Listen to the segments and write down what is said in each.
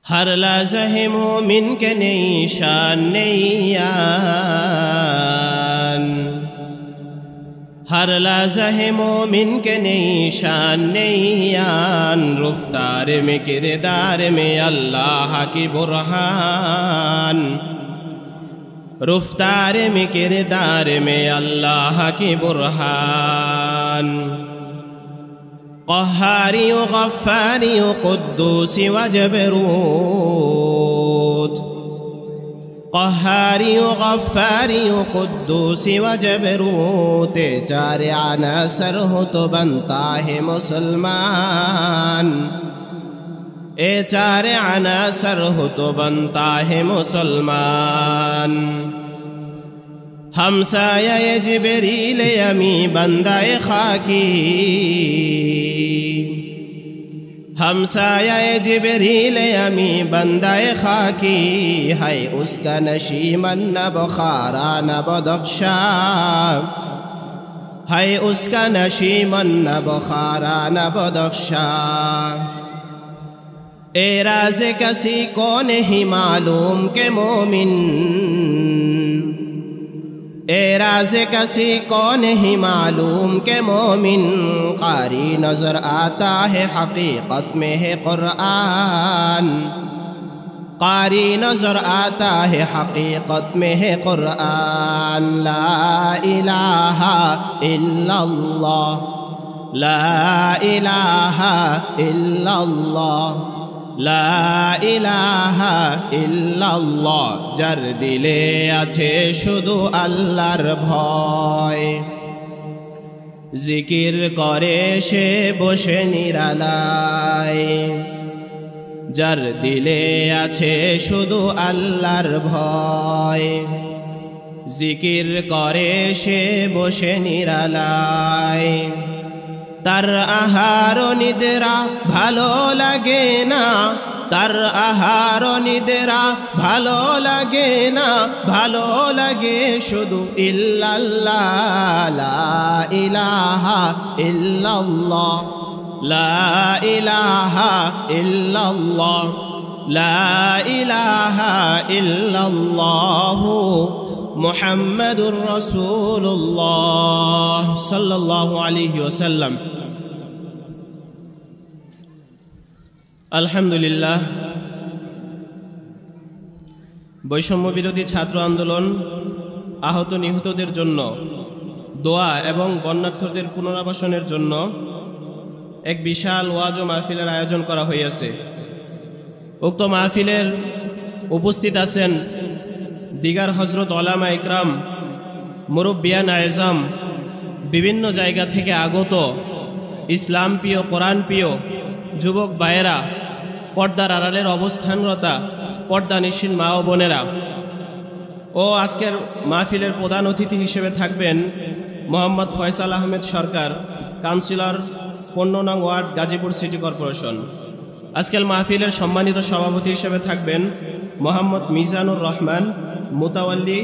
हर लज़्हे मोमिन के निशान नैयान, हर लज़्हे मोमिन के निशान नैयान, रुफ्तार में किरदार में अल्लाह की बुरहान, रुफ्तार में किरदार में अल्लाह की बुरहान। क़हारी व ग़फ़्फ़ारी व क़ुद्दूसी व जबरूत, क़हारी व ग़फ़्फ़ारी व क़ुद्दूसी व जबरूत, चार अनासर हो तो बनता है मुसलमान, ए चार अनासर हो तो बनता है मुसलमान। हमसाया जिब्रील यमी बंदाए खाकी, हमसाया जिब्रील यमी बंदाए खाकी, है उसका नशीमन न बुखारा न बदख्शा, है उसका नशीमन न बुखारा न बदख्शा। ए राज़ कसी को नहीं मालूम के मोमिन, ए राज़ कसी को नहीं मालूम के मोमिन, कारी नज़र आता है हकीकत में है क़ुरआन, कारी नज़र आता है हकीकत में है क़ुरआन। ला इलाहा इल्लल्लाह, ला इलाहा इल्लल्लाह, ला इलाहा इल्लल्लाह, जार दिले आछे शुधु आल्लाहर भय, जिकिर करे से बसे निरालाय, जार दिले आछे शुधु आल्लाहर भय, जिकिर करे से बसे निरालाय। तार आहार निद्रा भालो लागे ना, तार आहार निद्रा भालो लागे ना, भालो लागे शुधु इल्लल्लाह। ला इलाहा इल्लल्लाह, ला इलाहा इल्लल्लाह, ला इलाहा इल्लल्लाह, मुहम्मदुर रसूलुल्लाह सल्लल्लाहु अलैहि वसल्लम। আলহামদুলিল্লাহ, বৈষম্য বিরোধী ছাত্র আন্দোলন আহত নিহতদের জন্য দোয়া এবং বন্যার্থদের পুনরাবাসনের জন্য এক বিশাল ওয়াজ ও মাহফিলের আয়োজন করা হয়েছে। উক্ত মাহফিলের উপস্থিত আছেন দিগার হজরত ওলামা ইকরাম, মুরব্বিয়ান আযম, বিভিন্ন জায়গা থেকে আগত ইসলাম প্রিয়, কোরআন প্রিয় যুবক ভাইয়েরা, পর্দার আড়ালের অবস্থানরতা পর্দানিশীন মা ও বোনেরা। ও আজকের মাহফিলের প্রধান অতিথি হিসেবে থাকবেন মোহাম্মদ ফয়সাল আহমেদ সরকার, কাউন্সিলর 15 নং ওয়ার্ড, গাজীপুর সিটি কর্পোরেশন। আজকের মাহফিলের সম্মানিত সভাপতি হিসেবে থাকবেন মোহাম্মদ মিজানুর রহমান, মুতাওয়াল্লি,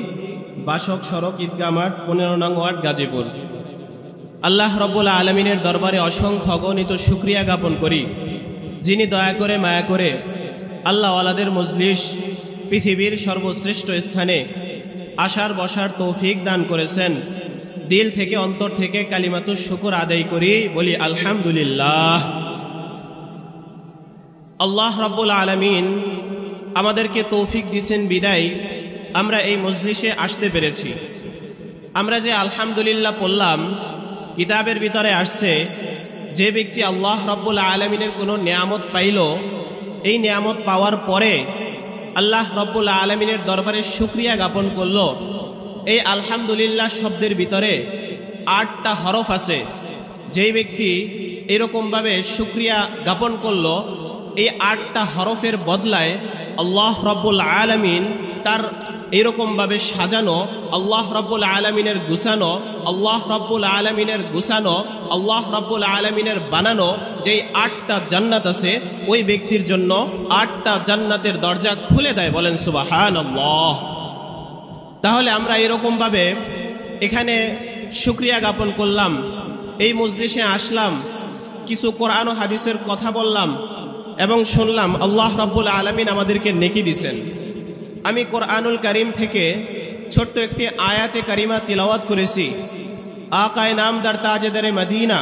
বাসক সড়ক, ঈদগাহ মাঠ, 15 নং ওয়ার্ড, গাজীপুর। আল্লাহ রব্বুল আলামিনের দরবারে অসংখ্য অগণিত শুকরিয়া জ্ঞাপন করি, যিনি দয়া করে মায়া করে আল্লাহওয়ালাদের মজলিস পৃথিবীর সর্বশ্রেষ্ঠ স্থানে আসার বসার তৌফিক দান করেছেন। দিল থেকে অন্তর থেকে কালিমাতুশ শুকর আদায় করি, বলি আলহামদুলিল্লাহ। আল্লাহ রব্বুল আলামিন আমাদেরকে তৌফিক দিয়েছেন বিদায় আমরা এই মজলিসে আসতে পেরেছি। আমরা যে আলহামদুলিল্লাহ পড়লাম, কিতাবের ভিতরে আসছে যে ব্যক্তি আল্লাহ রব্বুল আলামিনের কোনো নিয়ামত পাইল, এই নিয়ামত পাওয়ার পরে আল্লাহ রব্বুল আলামিনের দরবারে শুকরিয়া জ্ঞাপন করল। এই আলহামদুলিল্লাহ শব্দের ভিতরে 8টা হরফ আছে। যেই ব্যক্তি এরকমভাবে শুকরিয়া জ্ঞাপন করল, এই 8টা হরফের বদলায় আল্লাহ রব্বুল আলামিন তার এরকমভাবে সাজানো, আল্লাহ রব্বুল আলামিনের গুছানো, আল্লাহ রব্বুল আলামিনের গুছানো, আল্লাহ রব্বুল আলামিনের বানানো যেই 8টা জান্নাত আছে, ওই ব্যক্তির জন্য 8টা জান্নাতের দরজা খুলে দেয়। বলেন সুবহানাল্লাহ। তাহলে আমরা এরকমভাবে এখানে শুকরিয়া জ্ঞাপন করলাম, এই মজলিসে আসলাম, কিছু কোরআন ও হাদিসের কথা বললাম, এবং শুনলাম আল্লাহ রাব্বুল আলামিন আমাদেরকে নেকি দিয়েছেন। আমি কোরআনুল কারীম থেকে ছোট্ট একটি আয়াতে কারিমা তিলাওয়াত করেছি। আকায়ে নামদার তাজেদারে মদিনা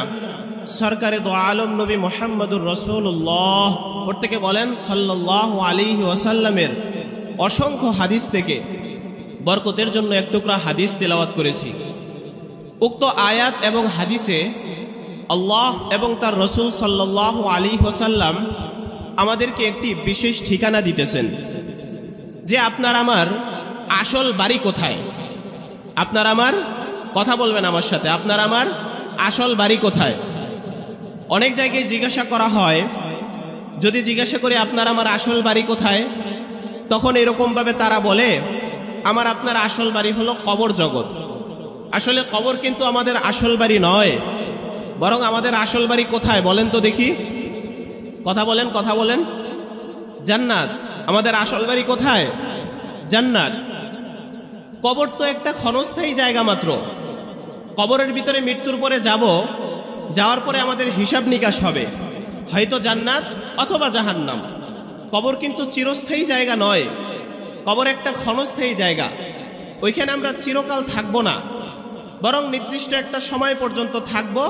সরকারে দো আলম নবী মুহাম্মদুর রাসূলুল্লাহ প্রত্যেকে বলেন সাল্লাল্লাহু আলাইহি ওয়াসাল্লামের অসংখ্য হাদিস থেকে বরকতের জন্য এক টুকরা হাদিস তিলাওয়াত করেছি। উক্ত আয়াত এবং হাদিসে আল্লাহ এবং তার রাসূল সাল্লাল্লাহু আলাইহি ওয়াসাল্লাম আমাদেরকে একটি বিশেষ ঠিকানা দিতেছেন যে আপনার আমার আসল বাড়ি কোথায়। আপনার আমার কথা বলবেন আমার সাথে, আপনার আমার আসল বাড়ি কোথায়। অনেক জায়গায় জিজ্ঞাসা করা হয়, যদি জিজ্ঞাসা করি আপনার আমার আসল বাড়ি কোথায়, তখন এরকমভাবে তারা বলে আমার আপনার আসল বাড়ি হলো কবর জগৎ। আসলে কবর কিন্তু আমাদের আসল বাড়ি নয়, বরং আমাদের আসল বাড়ি কোথায় বলেন তো দেখি, কথা বলেন কথা বলেন। জান্নাত। আমাদের আসল বাড়ি কোথায়? জান্নাত। কবর তো একটা ক্ষণস্থায়ী জায়গা মাত্র। কবরের ভিতরে মৃত্যুর পরে যাওয়ার পরে আমাদের হিসাব নিকাশ হবে, হয়তো জান্নাত অথবা জাহান্নাম। কবর কিন্তু চিরস্থায়ী জায়গা নয়, কবর একটা ক্ষণস্থায়ী জায়গা। ওইখানে আমরা চিরকাল থাকবো না, বরং নির্দিষ্ট একটা সময় পর্যন্ত থাকবো,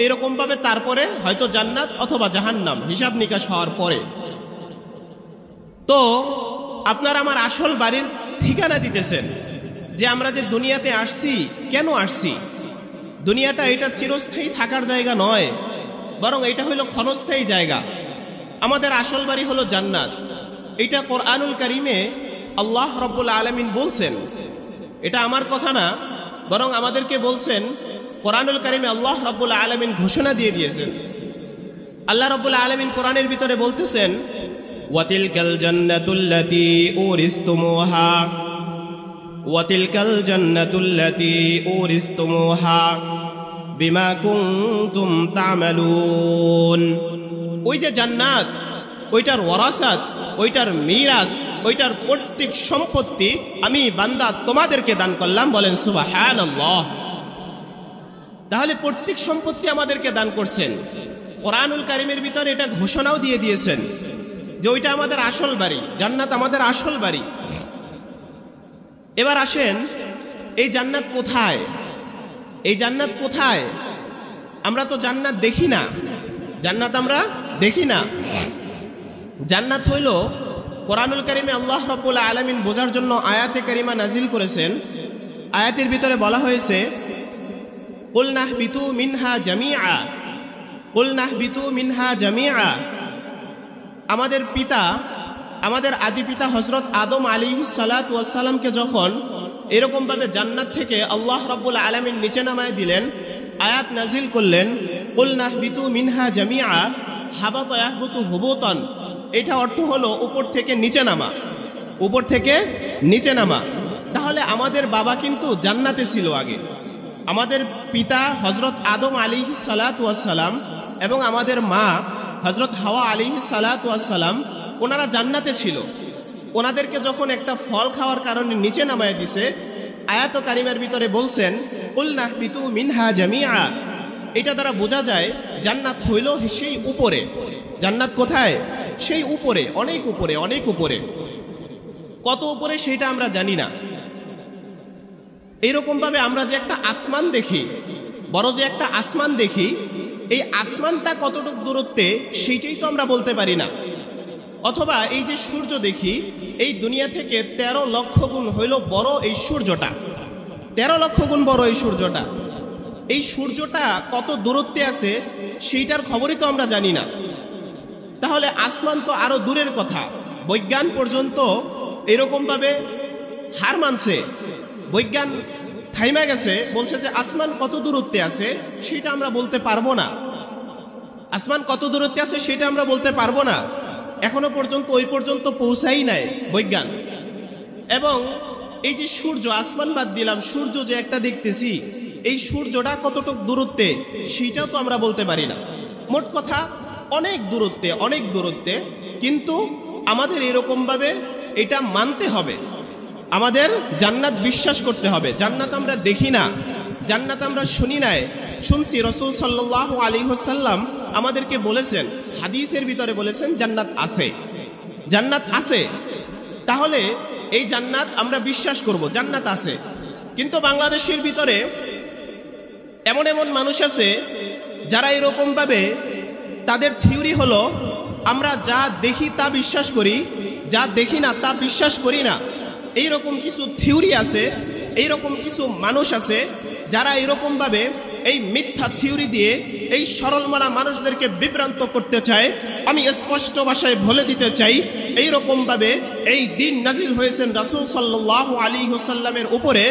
এরকমভাবে তারপরে হয়তো জান্নাত অথবা জাহান্নাম হিসাব নিকাশ হওয়ার পরে। তো আপনার আমার আসল বাড়ির ঠিকানা দিতেছেন যে আমরা যে দুনিয়াতে আসছি, কেন আসছি। দুনিয়াটা এটা চিরস্থায়ী থাকার জায়গা নয়, বরং এটা হলো ক্ষণস্থায়ী জায়গা। আমাদের আসল বাড়ি হলো জান্নাত। এটা কোরআনুল কারীমে আল্লাহ রাব্বুল আলামিন বলছেন। এটা আমার কথা না, বরং আমাদেরকে বলছেন কোরআনুল কারীমে আল্লাহ রাব্বুল আলামিন ঘোষণা দিয়ে দিয়েছেন। আল্লাহ রাব্বুল আলামিন কোরআনের ভিতরে বলতেছেন ওয়াতিলকাল জান্নাতুল্লাতী উরিসতুমুহা ওয়াতিলকাল জান্নাতুল্লাতী উরিসতুমুহা বিমা কুনতুম তা'মালুন। ওই যে জান্নাত, ওইটার ওয়ারাসাত, ওইটার মিরাস, ওইটার প্রত্যেক সম্পত্তি আমি বান্দা তোমাদেরকে দান করলাম। বলেন সুবহানাল্লাহ। তাহলে প্রত্যেক সম্পত্তি আমাদেরকে দান করছেন। কোরআনুল কারীমের ভিতরে এটা ঘোষণাও দিয়ে দিয়েছেন যে ওইটা আমাদের আসল বাড়ি, জান্নাত আমাদের আসল বাড়ি। এবার আসেন, এই জান্নাত কোথায়? এই জান্নাত কোথায়? আমরা তো জান্নাত দেখি না, জান্নাত আমরা দেখি না। জান্নাত হইল কোরআনুল কারীমে আল্লাহ রাব্বুল আলামিন বোঝার জন্য আয়াতে কারিমা নাজিল করেছেন। আয়াতের ভিতরে বলা হয়েছে কুল নাহবিতু মিনহা জামিআ, কুল নাহবিতু মিনহা জামিআ। আমাদের পিতা, আমাদের আদি পিতা হযরত আদম আলাইহিস সালাতু ওয়াস সালামকে যখন এরকমভাবে জান্নাত থেকে আল্লাহ রাব্বুল আলামিন নিচে নামায় দিলেন, আয়াত নাজিল করলেন কুল নাহবিতু মিনহা জামিআ হাবাতা ইয়াহবুতু হুবুতান। এটা অর্থ হলো উপর থেকে নিচে নামা, উপর থেকে নিচে নামা। তাহলে আমাদের বাবা কিন্তু জান্নাতে ছিল আগে। আমাদের পিতা হযরত আদম আলাইহিস সালাতু ওয়াস সালাম এবং আমাদের মা হযরত হাওয়া আলাইহিস সালাতু ওয়াস সালাম, ওনারা জান্নাতে ছিল। ওনাদেরকে যখন একটা ফল খাওয়ার কারণে নিচে নামায় দিছে, আয়াত কারিমার ভিতরে বলছেন কুল নাহবিতু মিনহা জামিআ। এটা দ্বারা বোঝা যায় জান্নাত হইল সেই উপরে। জান্নাত কোথায়? সেই উপরে, অনেক উপরে, অনেক উপরে। কত উপরে সেটা আমরা জানি না। এইরকমভাবে আমরা যে একটা আসমান দেখি, বড় যে একটা আসমান দেখি, এই আসমানটা কতটুকু দূরত্বে সেইটাই তো আমরা বলতে পারি না। অথবা এই যে সূর্য দেখি, এই দুনিয়া থেকে 13 লক্ষ গুণ হইল বড় এই সূর্যটা, 13 লক্ষ গুণ বড় এই সূর্যটা। এই সূর্যটা কত দূরত্বে আছে সেইটার খবরই তো আমরা জানি না। তাহলে আসমান তো আরো দূরের কথা। বৈজ্ঞান পর্যন্ত এরকমভাবে হার মানছে, বৈজ্ঞান থাইমা গেছে, বলছে যে আসমান কত দূরত্বে আছে সেটা আমরা বলতে পারবো না। আসমান কত দূরত্বে আছে সেটা আমরা বলতে পারবো না, এখনো পর্যন্ত ওই পর্যন্ত পৌঁছাই নাই বৈজ্ঞান। এবং এই যে সূর্য, আসমান বাদ দিলাম, সূর্য যে একটা দেখতেছি, এই সূর্যটা কতটুক দূরত্বে সেটাও তো আমরা বলতে পারি না। মোট কথা অনেক দূরত্বে, অনেক দূরত্বে। কিন্তু আমাদের এরকমভাবে এটা মানতে হবে, আমাদের জান্নাত বিশ্বাস করতে হবে। জান্নাত আমরা দেখি না, জান্নাত আমরা শুনি নাই, শুনছি রাসূল সাল্লাল্লাহু আলাইহি ওয়াসাল্লাম আমাদেরকে বলেছেন, হাদিসের ভিতরে বলেছেন জান্নাত আছে, জান্নাত আছে। তাহলে এই জান্নাত আমরা বিশ্বাস করব, জান্নাত আছে। কিন্তু বাংলাদেশের ভিতরে এমন এমন মানুষ আছে যারা এরকমভাবে, তাদের থিওরি হলো আমরা যা দেখি তা বিশ্বাস করি, যা দেখি না তা বিশ্বাস করি না। এইরকম কিছু থিওরি আছে, এইরকম কিছু মানুষ আছে যারা এরকমভাবে এই মিথ্যা থিওরি দিয়ে এই সরলমনা মানুষদেরকে বিভ্রান্ত করতে চায়। আমি স্পষ্ট ভাষায় বলে দিতে চাই, এইরকমভাবে এই দিন নাজিল হয়েছেন রাসূল সাল্লাল্লাহু আলাইহি ওয়াসাল্লামের উপরে,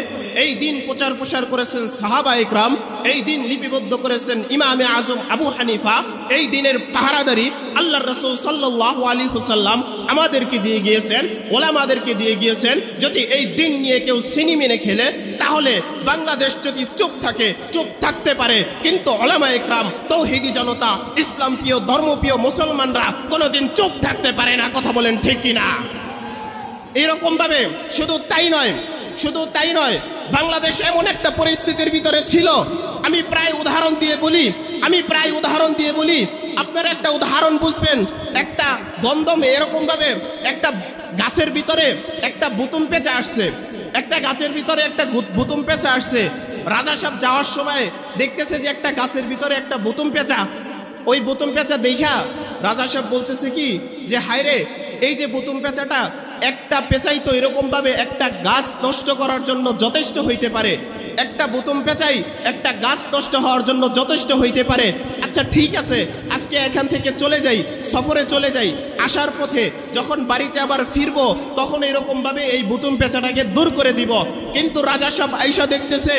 এই দিন প্রচার প্রসার করেছেন সাহাবা ইকরাম, এই দিন লিপিবদ্ধ করেছেন ইমামে আজম আবু হানিফা, এই দিনের পাহারাদারি আল্লাহর রাসূল সাল্লাল্লাহু আলাইহি ওয়াসাল্লাম আমাদেরকে দিয়ে গিয়েছেন, ওলামাদেরকে দিয়ে গিয়েছেন। যদি এই দিন নিয়ে কেউ সিনি মেনে খেলে, তাহলে বাংলাদেশ যদি চুপ থাকে, চুপ থাকতে পারে, কিন্তু ওলামা ইকরাম, তৌহিদি জনতা, ইসলাম প্রিয় ধর্মপ্রিয় মুসলমানরা কোনোদিন চুপ থাকতে পারে না। কথা বলেন ঠিক কিনা? এরকম ভাবে শুধু তাই নয়, শুধু তাই নয়, বাংলাদেশ এমন একটা পরিস্থিতির ভিতরে ছিল, আমি প্রায় উদাহরণ দিয়ে বলি, আপনারা একটা উদাহরণ বুঝবেন। একটা দমদমে এরকম ভাবে একটা গাছের ভিতরে একটা বুতুম পেঁচা আসছে, একটা গাছের ভিতরে একটা বুতুম পেঁচা আসছে। রাজা সাহেব যাওয়ার সময় দেখতেছে যে একটা গাছের ভিতরে একটা বুতুম পেঁচা। ওই বুতুম পেঁচা দেখা রাজা সাহেব বলতেছে কি যে, হায়রে, এই যে বুতুম পেঁচাটা, একটা পেঁচাই তো এরকম ভাবে একটা গাছ নষ্ট করার জন্য যথেষ্ট হইতে পারে, একটা বুতুম পেঁচাই একটা গাছ নষ্ট হওয়ার জন্য যথেষ্ট হইতে পারে। আচ্ছা ঠিক আছে, আজকে এখান থেকে চলে যাই, সফরে চলে যাই, আসার পথে যখন বাড়িতে আবার ফিরবো তখন এরকম ভাবে এই বুতুম পেঁচাটাকে দূর করে দিব। কিন্তু রাজা সাহেব আইসা দেখতেছে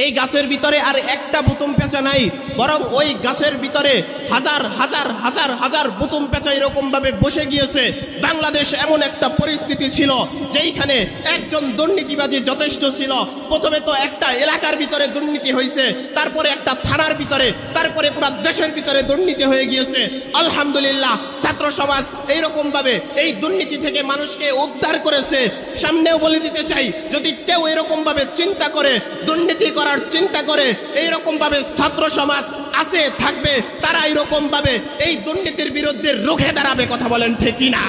এই গাছের ভিতরে আর একটা বুতুম পেঁচা নাই, বরং ওই গাছের ভিতরে হাজার হাজার হাজার হাজার বুতুম পেঁচা এরকম ভাবে বসে গিয়েছে। বাংলাদেশ এমন একটা পরিস্থিতি ছিল যেইখানে একজন দুর্নীতিবাজি যথেষ্ট ছিল। প্রথমে তো একটা এলাকার ভিতরে দুর্নীতি হয়েছে, তারপরে একটা থানার ভিতরে, তারপরে পুরো দেশের ভিতরে দুর্নীতি হয়ে গিয়েছে। আলহামদুলিল্লাহ, ছাত্র সমাজ এইরকম ভাবে এই দুর্নীতি থেকে মানুষকে উদ্ধার করেছে। সামনেও বলে দিতে চাই, যদি কেউ এরকম ভাবে চিন্তা করে, দুর্নীতি করার চিন্তা করে, এইরকম ভাবে ছাত্র সমাজ আছে, থাকবে, তারা এইরকম ভাবে এই দুর্নীতির বিরুদ্ধে রুখে দাঁড়াবে। কথা বলেন ঠিক কিনা?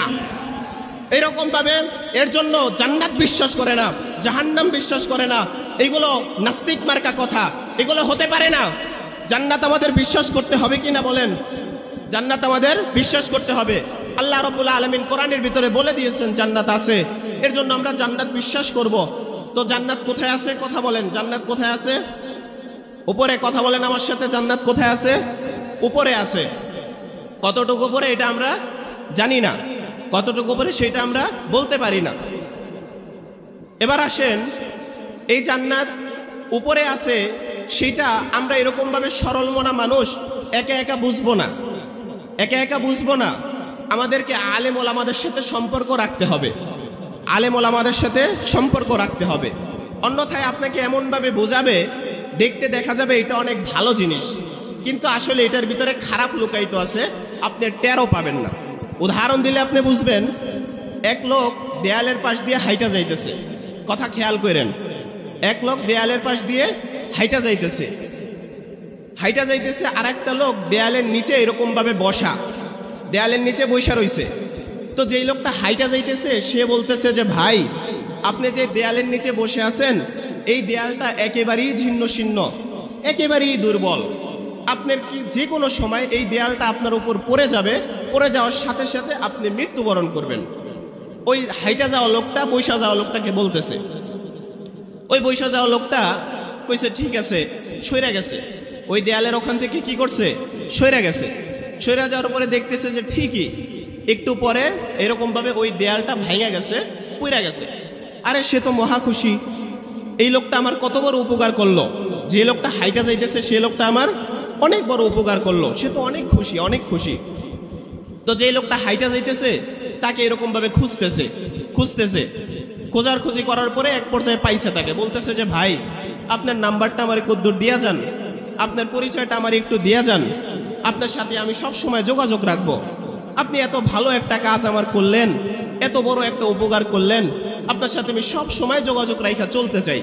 এইরকম ভাবে এর জন্য জান্নাত বিশ্বাস করে না, জাহান্নাম বিশ্বাস করে না, এগুলো নাস্তিক মার্কা কথা, এগুলো হতে পারে না। জান্নাত আমাদের বিশ্বাস করতে হবে কিনা বলেন? জান্নাত আমাদের বিশ্বাস করতে হবে। আল্লাহ রাব্বুল আলামিন কোরআনের ভিতরে বলে দিয়েছেন জান্নাত আছে, এর জন্য আমরা জান্নাত বিশ্বাস করব। তো জান্নাত কোথায় আছে? কথা বলেন, জান্নাত কোথায় আছে? উপরে। কথা বলেন আমার সাথে, জান্নাত কোথায় আছে? উপরে আছে। কতটুকু উপরে এটা আমরা জানি না, কতটুকু উপরে সেটা আমরা বলতে পারি না। এবার আসেন, এই জান্নাত উপরে আছে সেটা আমরা এরকমভাবে সরলমনা মানুষ একা একা বুঝবো না, একা একা বুঝবো না। আমাদেরকে আলেম ওলামাদের সাথে সম্পর্ক রাখতে হবে, আলেম ওলামাদের সাথে সম্পর্ক রাখতে হবে। অন্যথায় আপনাকে এমনভাবে বোঝাবে, দেখতে দেখা যাবে এটা অনেক ভালো জিনিস, কিন্তু আসলে এটার ভিতরে খারাপ লুকায়িত আছে, আপনি টেরও পাবেন না। উদাহরণ দিলে আপনি বুঝবেন। এক লোক দেয়ালের পাশ দিয়ে হাইটা যাইতেছে, কথা খেয়াল করেন, এক লোক দেয়ালের পাশ দিয়ে হাইটা যাইতেছে, আর একটা লোক দেয়ালের নিচে এরকমভাবে বসা, দেয়ালের নিচে বসা রইছে। তো যেই লোকটা হাইটা যাইতেছে সে বলতেছে যে, ভাই, আপনি যে দেয়ালের নিচে বসে আছেন, এই দেয়ালটা একেবারেই ছিন্ন ছিন্ন, একেবারেই দুর্বল। আপনার কি যে কোনো সময় এই দেয়ালটা আপনার উপর পড়ে যাবে, পড়ে যাওয়ার সাথে সাথে আপনি মৃত্যুবরণ করবেন। ওই হাইটা যাওয়া লোকটা বৈশা যাওয়া লোকটাকে বলতেছে। ওই বৈশা যাওয়া লোকটা কইছে ঠিক আছে, সইরা গেছে, ওই দেয়ালের ওখান থেকে কি করছে, সইরা গেছে। সইরা যাওয়ার পরে দেখতেছে যে ঠিকই একটু পরে এরকমভাবে ওই দেয়ালটা ভাঙা গেছে, পুইরা গেছে। আরে সে তো মহা খুশি, এই লোকটা আমার কত বড় উপকার করলো, যে লোকটা হাইটা যাইতেছে সে লোকটা আমার অনেক বড় উপকার করলো, সে তো অনেক খুশি, অনেক খুশি। তো যে লোকটা হাইটা যাইতেছে তাকে এরকমভাবে খুঁজতেছে, খোঁজারখুঁজি করার পরে এক পর্যায়ে পাইছে তাকে, বলতেছে যে, ভাই, আপনার নাম্বারটা আমার কদ্দূর দিয়া যান, আপনার পরিচয়টা আমার একটু দিয়া যান, আপনার সাথে আমি সব সময় যোগাযোগ রাখবো। আপনি এত ভালো একটা কাজ আমার করলেন, এত বড় একটা উপকার করলেন, আপনার সাথে আমি সব সময় যোগাযোগ রাখা চলতে চাই।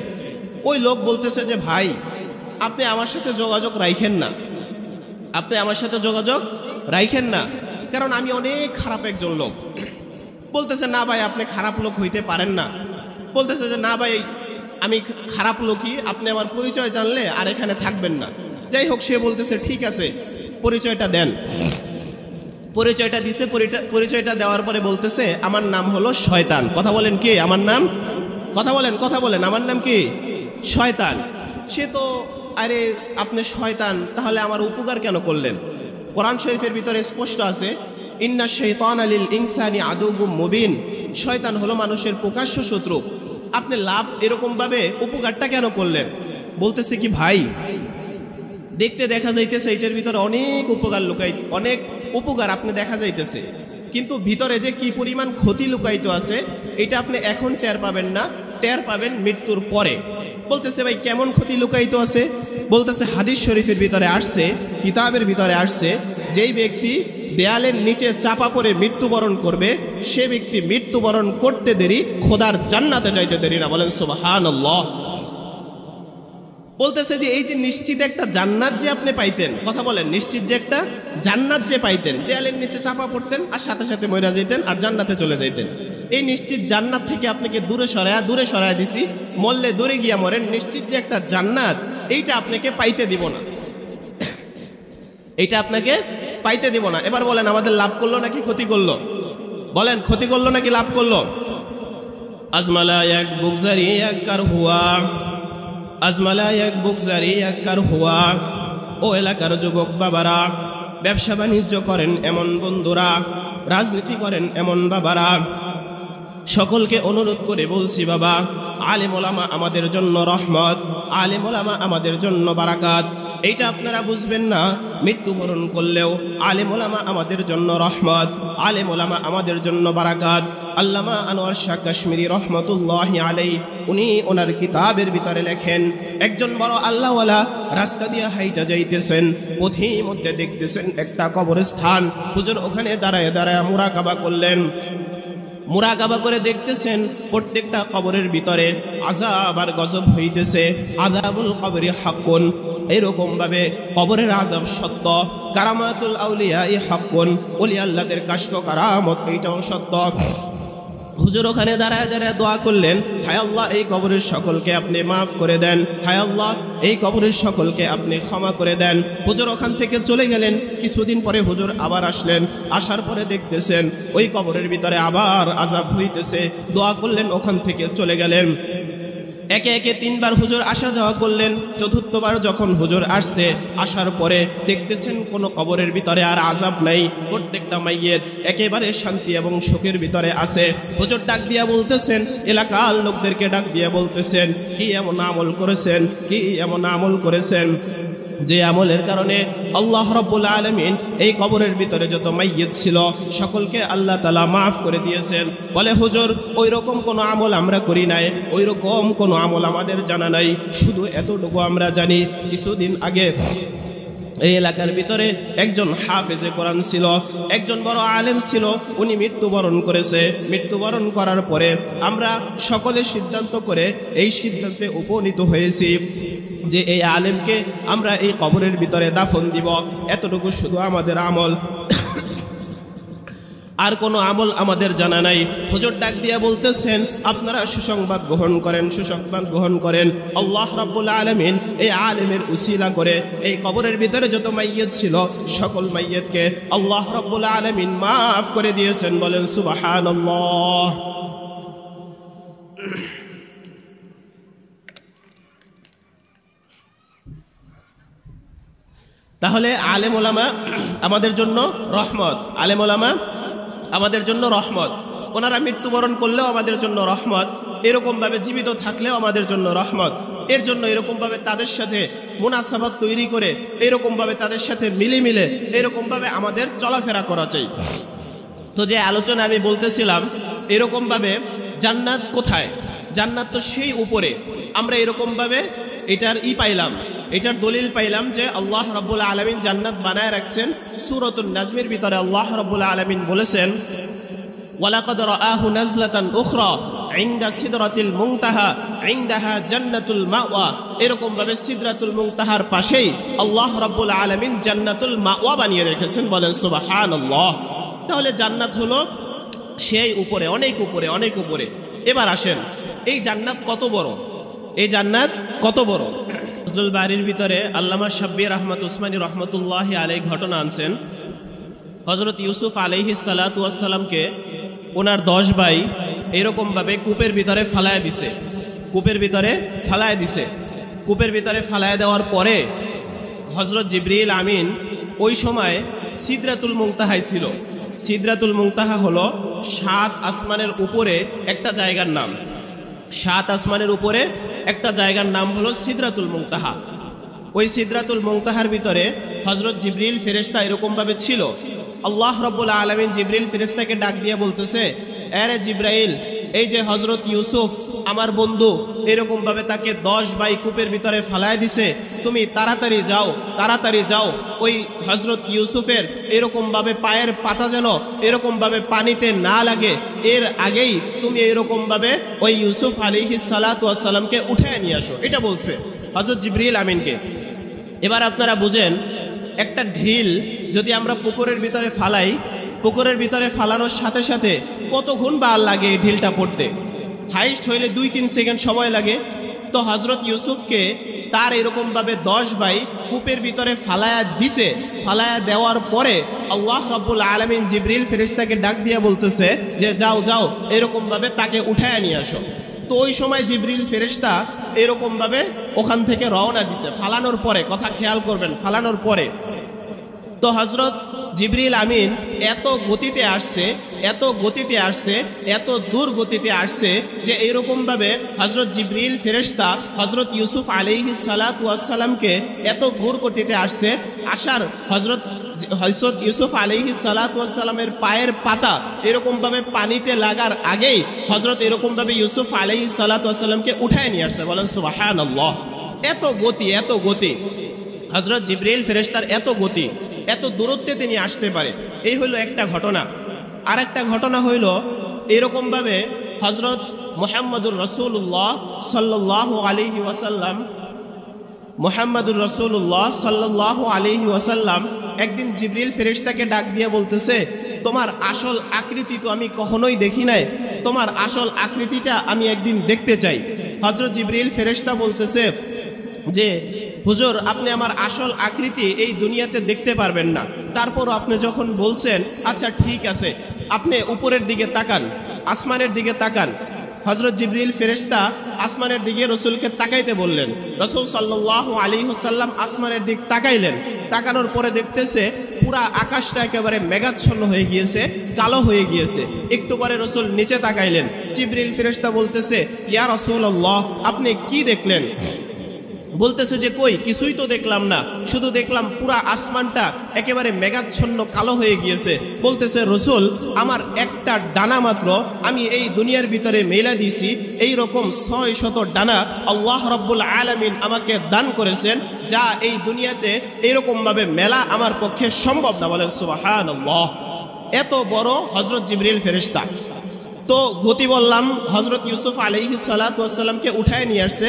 ওই লোক বলতেছে যে, ভাই, আপনি আমার সাথে যোগাযোগ রাখেন না, আপনি আমার সাথে যোগাযোগ রাখেন না, কারণ আমি অনেক খারাপ একজন লোক। বলতেছে না ভাই আপনি খারাপ লোক হইতে পারেন না। বলতেছে যে না ভাই আমি খারাপ লোকই, আপনি আমার পরিচয় জানলে আর এখানে থাকবেন না। যাই হোক, সে বলতেছে ঠিক আছে পরিচয়টা দেন। পরিচয়টা দিছে। পরিচয়টা দেওয়ার পরে বলতেছে আমার নাম হলো শয়তান। কথা বলেন কি আমার নাম? কথা বলেন আমার নাম কি? শয়তান। সে তো আরে আপনি শয়তান, তাহলে আমার উপকার কেন করলেন? কোরআন শরীফের ভিতরে স্পষ্ট আছে ইন্না শাইতানা লিল ইনসানি আদুউম মুবিন, শয়তান হলো মানুষের প্রকাশ্য শত্রু। আপনি লাভ এরকম ভাবে উপকারটা কেন করলেন? বলতেছে কি ভাই দেখতে দেখা যাইতেছে এটার ভিতরে অনেক উপকার লুকায়িত, অনেক উপকার আপনি দেখা যাইতেছে, কিন্তু ভিতরে যে কি পরিমাণ ক্ষতি লুকায়িত আছে এটা আপনি এখন টের পাবেন না, টের পাবেন মৃত্যুর পরে। বলতেছে ভাই কেমন ক্ষতি লুকায়িত আছে? বলতেছে হাদিস শরীফের ভিতরে আসছে, কিতাবের ভিতরে আসছে, যেই ব্যক্তি দেয়ালের নিচে চাপা পড়ে মৃত্যুবরণ করবে সে ব্যক্তি মৃত্যুবরণ করতে দেরি, খোদার জান্নাতে যাইতে দেরি না। বলেন সুবহানাল্লাহ। বলতেছে যে এই যে নিশ্চিত একটা জান্নাত যে আপনি পাইতেন, কথা বলেন, নিশ্চিত যে একটা জান্নাত যে পাইতেন, দেয়ালের নিচে চাপা পড়তেন আর সাথে সাথে মরে যাইতেন আর জান্নাতে চলে যাইতেন, এই নিশ্চিত জান্নাত থেকে আপনাকে দূরে সরায়া দিছি, মরলে দূরে গিয়া মরেন, নিশ্চিত যে একটা জান্নাত এইটা আপনাকে পাইতে দিব না, এইটা আপনাকে পাইতে দিব না। এবার বলেন আমাদের লাভ করলো নাকি ক্ষতি করলো? বলেন ক্ষতি করলো নাকি লাভ করলো? আজমালা এক বুকজারি এক কার হুয়া, আজমালা এক বুকজারি এক কার হুয়া। ও এলাকার যুবক বাবারা, ব্যবসা বাণিজ্য করেন এমন বন্ধুরা, রাজনীতি করেন এমন বাবারা, সকলকে অনুরোধ করে বলছি বাবা, আলেম ওলামা আমাদের জন্য রহমত, আলেম ওলামা আমাদের জন্য বারাকাত। এইটা আপনারা বুঝবেন না, মৃত্যুবরণ করলেও আলেম ওলামা আমাদের জন্য রহমত, আলেম ওলামা আমাদের জন্য বারাকাত। আল্লামা আনোয়ার শাহ কাশ্মীরি রহমতুল্লাহি আলাইহি উনি ওনার কিতাবের ভিতরে লেখেন, একজন বড় আল্লাহওয়ালা রাস্তা দিয়ে হাইটা যাইতেছেন, পথের মধ্যে দেখতেছেন একটা কবরস্থান। হুজুর ওখানে দাঁড়ায় দাঁড়ায় মুরাকাবা করলেন। মুরাকাবা করে দেখতেছেন প্রত্যেকটা কবরের ভিতরে আযাব আর গজব হইতেছে। আযাবুল কবরি হাক্কুন, এরকম ভাবে কবরের আযাব সত্য। কারামাতুল আউলিয়া হাক্কুন, ওলি আল্লাহদের কাশফ কারামত এইটাও সত্য। হুজুর ওখানে দাঁড়ায় দাঁড়ায় দোয়া করলেন, হায় আল্লাহ এই কবরের সকলকে আপনি মাফ করে দেন, হায় আল্লাহ এই কবরের সকলকে আপনি ক্ষমা করে দেন। হুজুর ওখান থেকে চলে গেলেন। কিছুদিন পরে হুজুর আবার আসলেন, আসার পরে দেখতেছেন ওই কবরের ভিতরে আবার আযাব হইতেছে। দোয়া করলেন, ওখান থেকে চলে গেলেন। একে একে 3 বার হুজুর আসা যাওয়া করলেন। চতুর্থবার যখন হুজুর আসছে, আসার পরে দেখতেছেন কোনো কবরের ভিতরে আর আযাব নাই, প্রত্যেকটা মাইয়িত একেবারে শান্তি এবং সুখের ভিতরে আছে। হুজুর ডাক দিয়া বলতেছেন, এলাকার লোকদেরকে ডাক দিয়া বলতেছেন, কি এমন আমল করেছেন, কি এমন আমল করেছেন যে আমলের কারণে আল্লাহ রাব্বুল আলামিন এই কবরের ভিতরে যত মাইয়িত ছিল সকলকে আল্লাহ তাআলা মাফ করে দিয়েছেন। বলে হুজুর ওই রকম কোনো আমল আমরা করি নাই, ওই রকম কোনো আমল আমাদের জানা নাই, শুধু এতটুকু আমরা জানি কিছুদিন আগে এই এলাকার ভিতরে একজন হাফেজে কোরআন ছিল, একজন বড় আলেম ছিল, উনি মৃত্যুবরণ করেছে। মৃত্যুবরণ করার পরে আমরা সকলে সিদ্ধান্ত করে এই সিদ্ধান্তে উপনীত হয়েছি যে এই আলেমকে আমরা এই কবরের ভিতরে দাফন দিব। এতটুকু শুধু আমাদের আমল, আর কোনো আমল আমাদের জানা নাই। হুজুর ডাক দিয়া বলতেছেন, আপনারা সুসংবাদ গ্রহণ করেন, সুসংবাদ গ্রহণ করেন। আল্লাহ রাব্বুল আলামিন এই আলেমের উসিলা করে এই কবরের ভিতরে যত মাইয়িত ছিল সকল মাইয়িতকে আল্লাহ রাব্বুল আলামিন মাফ করে দিয়েছেন। বলেন সুবহানাল্লাহ। তাহলে আলেম ওলামা আমাদের জন্য রহমত, আলেম ওলামা আমাদের জন্য রহমত। ওনারা মৃত্যুবরণ করলেও আমাদের জন্য রহমত, এরকমভাবে জীবিত থাকলেও আমাদের জন্য রহমত। এর জন্য এরকমভাবে তাদের সাথে মুনাসাবাত তৈরি করে, এরকমভাবে তাদের সাথে মিলে এরকমভাবে আমাদের চলাফেরা করা চাই। তো যে আলোচনা আমি বলতেছিলাম, এরকমভাবে জান্নাত কোথায়? জান্নাত তো সেই উপরে। আমরা এরকমভাবে এটার পাইলাম, এটার দলিল পাইলাম যে আল্লাহ রাব্বুল আলামিন জান্নাত বানায় রাখছেন। সূরাতুন নাজমের ভিতরে আল্লাহ রাব্বুল আলামিন বলেছেন, ওয়ালাকাদ রাআহু নাজলাতান উখরা ইনদা সিদরাতিল মুনতাহা ইনদাহা জান্নাতুল মাওয়া, এরকম ভাবে সিদরাতুল মুনতাহার পাশেই আল্লাহ রাব্বুল আলামিন জান্নাতুল মাওয়া বানিয়ে রেখেছেন। বলেন সুবহানাল্লাহ। তাহলে জান্নাত হলো সেই উপরে, অনেক উপরে, অনেক উপরে। এবার আসেন, এই জান্নাত কত বড়, এই জান্নাত কত বড়। ফজলুল বারীর ভিতরে আল্লামা শাব্বির আহমদ উসমানী রহমতুল্লাহি আলাইহি ঘটনা আনছেন। হযরত ইউসুফ আলাইহিস সালাতু ওয়াস সালামকে ওনার 10 ভাই এরকমভাবে কূপের ভিতরে ফালায় দিছে, কূপের ভিতরে ফালায় দিছে। কূপের ভিতরে ফালায় দেওয়ার পরে হযরত জিবরিল আমিন ওই সময় সিদরাতুল মুনতাহায় ছিল। সিদরাতুল মুনতাহা হলো 7 আসমানের উপরে একটা জায়গার নাম। 7 আসমানের উপরে একটা জায়গার নাম হলো সিদরাতুল মুনতাহা। ওই সিদরাতুল মুনতাহার ভিতরে হযরত জিবরিল ফেরেশতা এরকমভাবে ছিল। আল্লাহ রাব্বুল আলামিন জিবরিল ফেরেশতাকে ডাক দিয়ে বলতেছে, আরে জিবরাইল, এই যে হযরত ইউসুফ আমার বন্ধু এরকমভাবে তাকে 10 ভাই কূপের ভিতরে ফালায় দিছে, তুমি তাড়াতাড়ি যাও, তাড়াতাড়ি যাও। ওই হযরত ইউসুফের এরকমভাবে পায়ের পাতা যেন এরকমভাবে পানিতে না লাগে, এর আগেই তুমি এরকমভাবে ওই ইউসুফ আলাইহিস সালাতু ওয়াস সালামকে উঠায় নিয়ে আসো। এটা বলছে হযরত জিবরিল আমিনকে। এবার আপনারা বুঝেন, একটা ঢিল যদি আমরা পুকুরের ভিতরে ফালাই, পুকুরের ভিতরে ফালানোর সাথে সাথে কতক্ষণ বার লাগে এই ঢিলটা পড়তে? হাইস্ট হইলে 2-3 সেকেন্ড সময় লাগে। তো হযরত ইউসুফকে তার এরকমভাবে 10 ভাই কূপের ভিতরে ফালায়া দিছে। ফালায়া দেওয়ার পরে আল্লাহ রাব্বুল আলামিন জিবরিল ফেরেশতাকে ডাক দিয়ে বলতেছে যে যাও যাও এরকমভাবে তাকে উঠায় নিয়ে আসো। তো ওই সময় জিবরিল ফেরেশতা এরকমভাবে ওখান থেকে রওনা দিছে ফালানোর পরে। কথা খেয়াল করবেন, ফালানোর পরে তো হযরত জিবরিল আমিন এত গতিতে আসছে, এত গতিতে আসছে, এত দূর গতিতে আসছে যে এরকমভাবে হযরত জিবরিল ফেরেশতা হযরত ইউসুফ আলাইহিস সালাতু ওয়াস সালামকে এত দূর গতিতে আসছে, আসার হযরত ইউসুফ আলাইহিস সালাতু ওয়াস সালামের পায়ের পাতা এরকমভাবে পানিতে লাগার আগেই হযরত এরকমভাবে ইউসুফ আলাইহিস সালাতু ওয়াস সালামকে উঠায় নিয়ে আসছে। বলেন সুবহানাল্লাহ। এত গতি, এত গতি, হযরত জিবরিল ফেরেশতার এত গতি, এত দূরত্বে তিনি আসতে পারে। এই হলো একটা ঘটনা। আর একটা ঘটনা হইল এরকমভাবে হযরত মুহাম্মদুর রাসূলুল্লাহ সাল্লাল্লাহু আলাইহি ওয়াসাল্লাম, মুহাম্মদুর রাসূলুল্লাহ সাল্লাল্লাহু আলাইহি ওয়াসাল্লাম একদিন জিবরিল ফেরেশতাকে ডাক দিয়ে বলতেছে, তোমার আসল আকৃতি তো আমি কখনোই দেখি নাই, তোমার আসল আকৃতিটা আমি একদিন দেখতে চাই। হযরত জিবরিল ফেরেশতা বলতেছে যে হুজুর, আপনি আমার আসল আকৃতি এই দুনিয়াতে দেখতে পারবেন না, তারপরও আপনি যখন বলছেন আচ্ছা ঠিক আছে, আপনি উপরের দিকে তাকান, আসমানের দিকে তাকান। হযরত জিবরিল ফেরেশতা আসমানের দিকে রাসূলকে তাকাইতে বললেন। রাসূল সাল্লাল্লাহু আলাইহি ওয়াসাল্লাম আসমানের দিক তাকাইলেন। তাকানোর পরে দেখতেছে পুরা আকাশটা একেবারে মেঘাচ্ছন্ন হয়ে গিয়েছে, কালো হয়ে গিয়েছে। একটু পরে রাসূল নিচে তাকাইলেন। জিবরিল ফেরেশতা বলতেছে, ইয়া রাসূলুল্লাহ, আপনি কি দেখলেন? বলতেছে যে কই কিছুই তো দেখলাম না, শুধু দেখলাম পুরা আসমানটা একেবারে মেঘাচ্ছন্ন কালো হয়ে গিয়েছে। বলতেছে রসুল, আমার একটা ডানা মাত্র আমি এই দুনিয়ার ভিতরে মেলা দিছি, এই রকম 600 ডানা আল্লাহ রাব্বুল আলামিন আমাকে দান করেছেন, যা এই দুনিয়াতে এরকম ভাবে মেলা আমার পক্ষে সম্ভব না। বলেন সুবহানাল্লাহ। এত বড় হযরত জিবরিল ফেরেশতা। তো গতি বললাম, হযরত ইউসুফ আলাইহিস সালাতু ওয়াস সালামকে উঠায় নিয়ে আসছে।